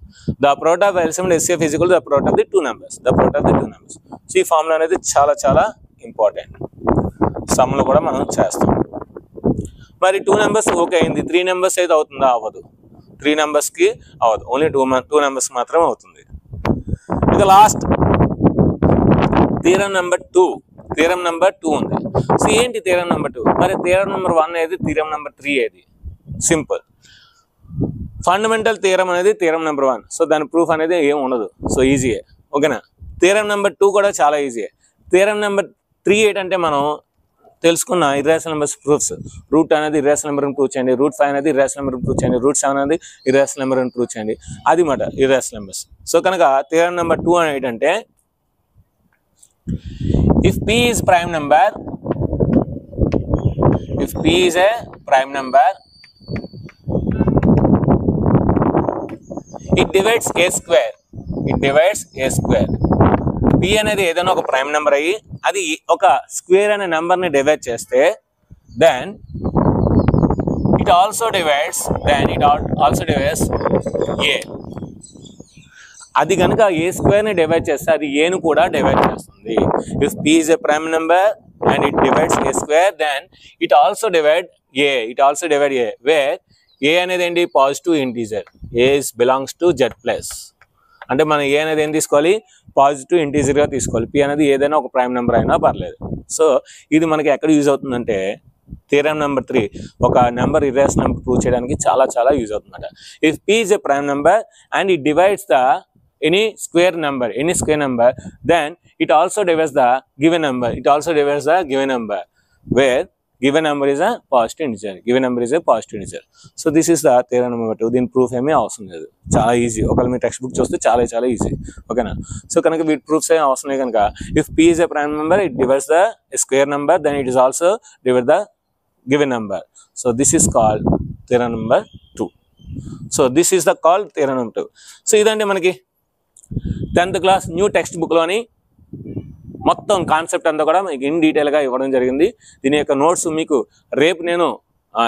Speaker 1: The product of LCM and SCF is equal to the product of the 2 numbers. The product of the 2 numbers. So ఈ formula అనేది చాలా చాలా important. సమ్లో కూడా మనం చేస్తాం. మరి 2 numbers okay అయింది, 3 నెంబర్స్ అయితే అవుతుందా? అవ్వదు. 3 నెంబర్స్కి అవ్వదు, ఓన్లీ 2 నెంబర్స్ మాత్రమే అవుతుంది. ఇక last theorem number 2. Theorem number 2 ఉంది. సో ఏంటి థీరం నెంబర్ 2? మరి థీరం నెంబర్ 1 ఏది, థీరం నెంబర్ 3 ఏది? సింపుల్. ఫండమెంటల్ థీరం అనేది థీరం నెంబర్ 1. సో దాని ప్రూఫ్ అనేది ఏం ఉండదు, సో ఈజీయే. ఓకేనా. థీరం నెంబర్ 2 కూడా చాలా ఈజీయే. థీరం నెంబర్ 3 ఏంటంటే మనం తెలుసుకున్న ఇర్రేషనల్ నెంబర్స్ ప్రూఫ్స్. రూట్ అనేది ఇర్రేషనల్ నెంబర్ని ప్రూవ్ చేయండి, రూట్ 5 అనేది ఇర్రేషనల్ నెంబర్ని ప్రూవ్ చేయండి, రూట్ 7 అనేది ఇర్రేషనల్ నెంబర్ని ప్రూవ్ చేయండి. అది మాట ఇర్రేషనల్ నెంబర్స్. సో కనుక థీరం నెంబర్ 2 అని ఏంటంటే if p is prime number, if p is a prime number, it divides a square. It divides a square. p అనేది ఏదైనా ఒక ప్రైమ్ నెంబర్ అయ్యి అది ఒక స్క్వేర్ అనే నెంబర్ని డివైడ్ చేస్తే దెన్ ఇట్ ఆల్సో డివైడ్స్ ఏ. అది కనుక ఏ స్క్వేర్ని డివైడ్ చేస్తే అది ఏను కూడా డివైడ్ చేస్తుంది. If p is a prime number and it divides a square, then it also divide a, where a అనేది ఏంటి positive integer. a belongs to z plus. అంటే మనం ఏ అనేది ఏం తీసుకోవాలి, పాజిటివ్ ఇంటీజర్గా తీసుకోవాలి. p అనేది ఏదైనా ఒక ప్రైమ్ నెంబర్ అయినా పర్లేదు. సో ఇది మనకి ఎక్కడ యూజ్ అవుతుందంటే థీరం నెంబర్ 3 ఒక నెంబర్ ఇర్రేషనల్ నెంబర్ ప్రూవ్ చేయడానికి చాలా చాలా యూజ్ అవుతుందట. If p is a prime number and it divides the any square number, then it also divides the given number, where given number is a positive integer. So this is the theorem number 2. దీని proof ఏమీ అవసరం లేదు, చాలా easy. ఒకవేళ మీ text book చూస్తే చాలా చాలా easy. ఓకేనా. సో కనుక వీటి ప్రూఫ్స్ ఏమి అవసరం లేదు. కనుక if p is a prime number, it divides the square number, then it is also divide the given number. So this is called theorem number 2. So this is the called theorem number 2. So ఇదండి మనకి 10th class new text బుక్లోని మొత్తం concept అంతా కూడా మీకు in డీటెయిల్గా ఇవ్వడం జరిగింది. దీని యొక్క నోట్స్ మీకు రేపు నేను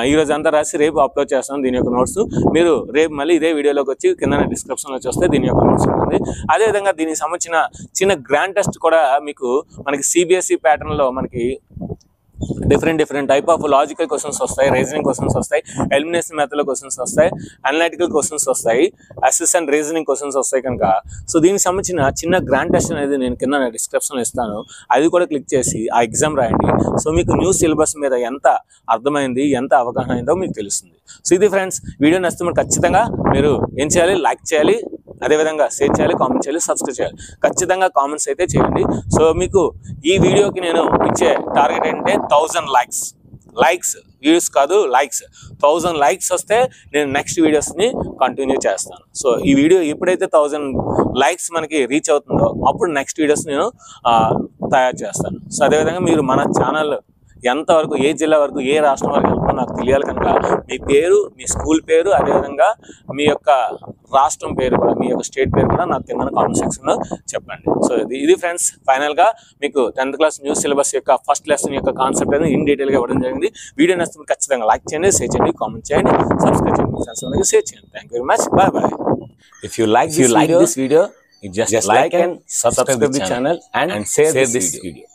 Speaker 1: ఈ రోజు అంతా రాసి రేపు అప్లోడ్ చేస్తాను. దీని యొక్క నోట్స్ మీరు రేపు మళ్ళీ ఇదే వీడియోలోకి వచ్చి కింద డిస్క్రిప్షన్లో చూస్తే దీని యొక్క నోట్స్ ఉంటుంది. అదేవిధంగా దీనికి సంబంధించిన చిన్న గ్రాండ్ టెస్ట్ కూడా మీకు మనకి సిబిఎస్ఈ ప్యాటర్న్లో మనకి different type of logical questions వస్తాయి, రీజనింగ్ క్వశ్చన్స్ వస్తాయి, ఎలిమినేషన్ మెథడ్లో క్వశ్చన్స్ వస్తాయి, అనలిటికల్ క్వశ్చన్స్ వస్తాయి, అసిస్టెంట్ రీజనింగ్ క్వశ్చన్స్ వస్తాయి కనుక సో దీనికి సంబంధించిన చిన్న గ్రాండ్ టెస్ట్ అనేది నేను కింద డిస్క్రిప్షన్లో ఇస్తాను. అది కూడా క్లిక్ చేసి ఆ ఎగ్జామ్ రాయండి. సో మీకు న్యూ సిలబస్ మీద ఎంత అర్థమైంది, ఎంత అవగాహన అయిందో మీకు తెలుస్తుంది. సో ఇది ఫ్రెండ్స్, వీడియో నచ్చితే మీరు ఖచ్చితంగా మీరు ఏం చేయాలి, లైక్ చేయాలి, అదేవిధంగా షేర్ చేయాలి, కామెంట్ చేయాలి, సబ్స్క్రైబ్ చేయాలి. ఖచ్చితంగా కామెంట్స్ అయితే చేయండి. సో మీకు ఈ వీడియోకి నేను ఇచ్చే టార్గెట్ ఏంటంటే 1000 లైక్స్ వ్యూస్ కాదు, లైక్స్ 1000 లైక్స్ వస్తే నేను నెక్స్ట్ వీడియోస్ని కంటిన్యూ చేస్తాను. సో ఈ వీడియో ఎప్పుడైతే 1000 లైక్స్ మనకి రీచ్ అవుతుందో అప్పుడు నెక్స్ట్ వీడియోస్ నేను తయారు చేస్తాను. సో అదేవిధంగా మీరు మన ఛానల్ ఎంతవరకు, ఏ జిల్లా వరకు, ఏ రాష్ట్రం వరకు వెళ్తుందో నాకు తెలియాలి కనుక మీ పేరు, మీ స్కూల్ పేరు, అదేవిధంగా మీ యొక్క రాష్ట్రం పేరు కూడా, మీ యొక్క స్టేట్ పేరు కూడా నాకు కింద కామెంట్ సెక్షన్లో చెప్పండి. సో ఇది ఫ్రెండ్స్, ఫైనల్గా మీకు 10th క్లాస్ న్యూ సిలబస్ యొక్క ఫస్ట్ లెసన్ యొక్క కాన్సెప్ట్ అనేది ఇన్ డీటెయిల్గా ఇవ్వడం జరిగింది. వీడియో నచ్చితే ఖచ్చితంగా లైక్ చేయండి, షేర్ చేయండి, కామెంట్ చేయండి, సబ్స్క్రైబ్ చేయండి, మీ ఫ్రెండ్స్ అందరికీ షేర్ చేయండి. Thank you very much. Bye. If you like this video, you just like and subscribe the channel and share this video.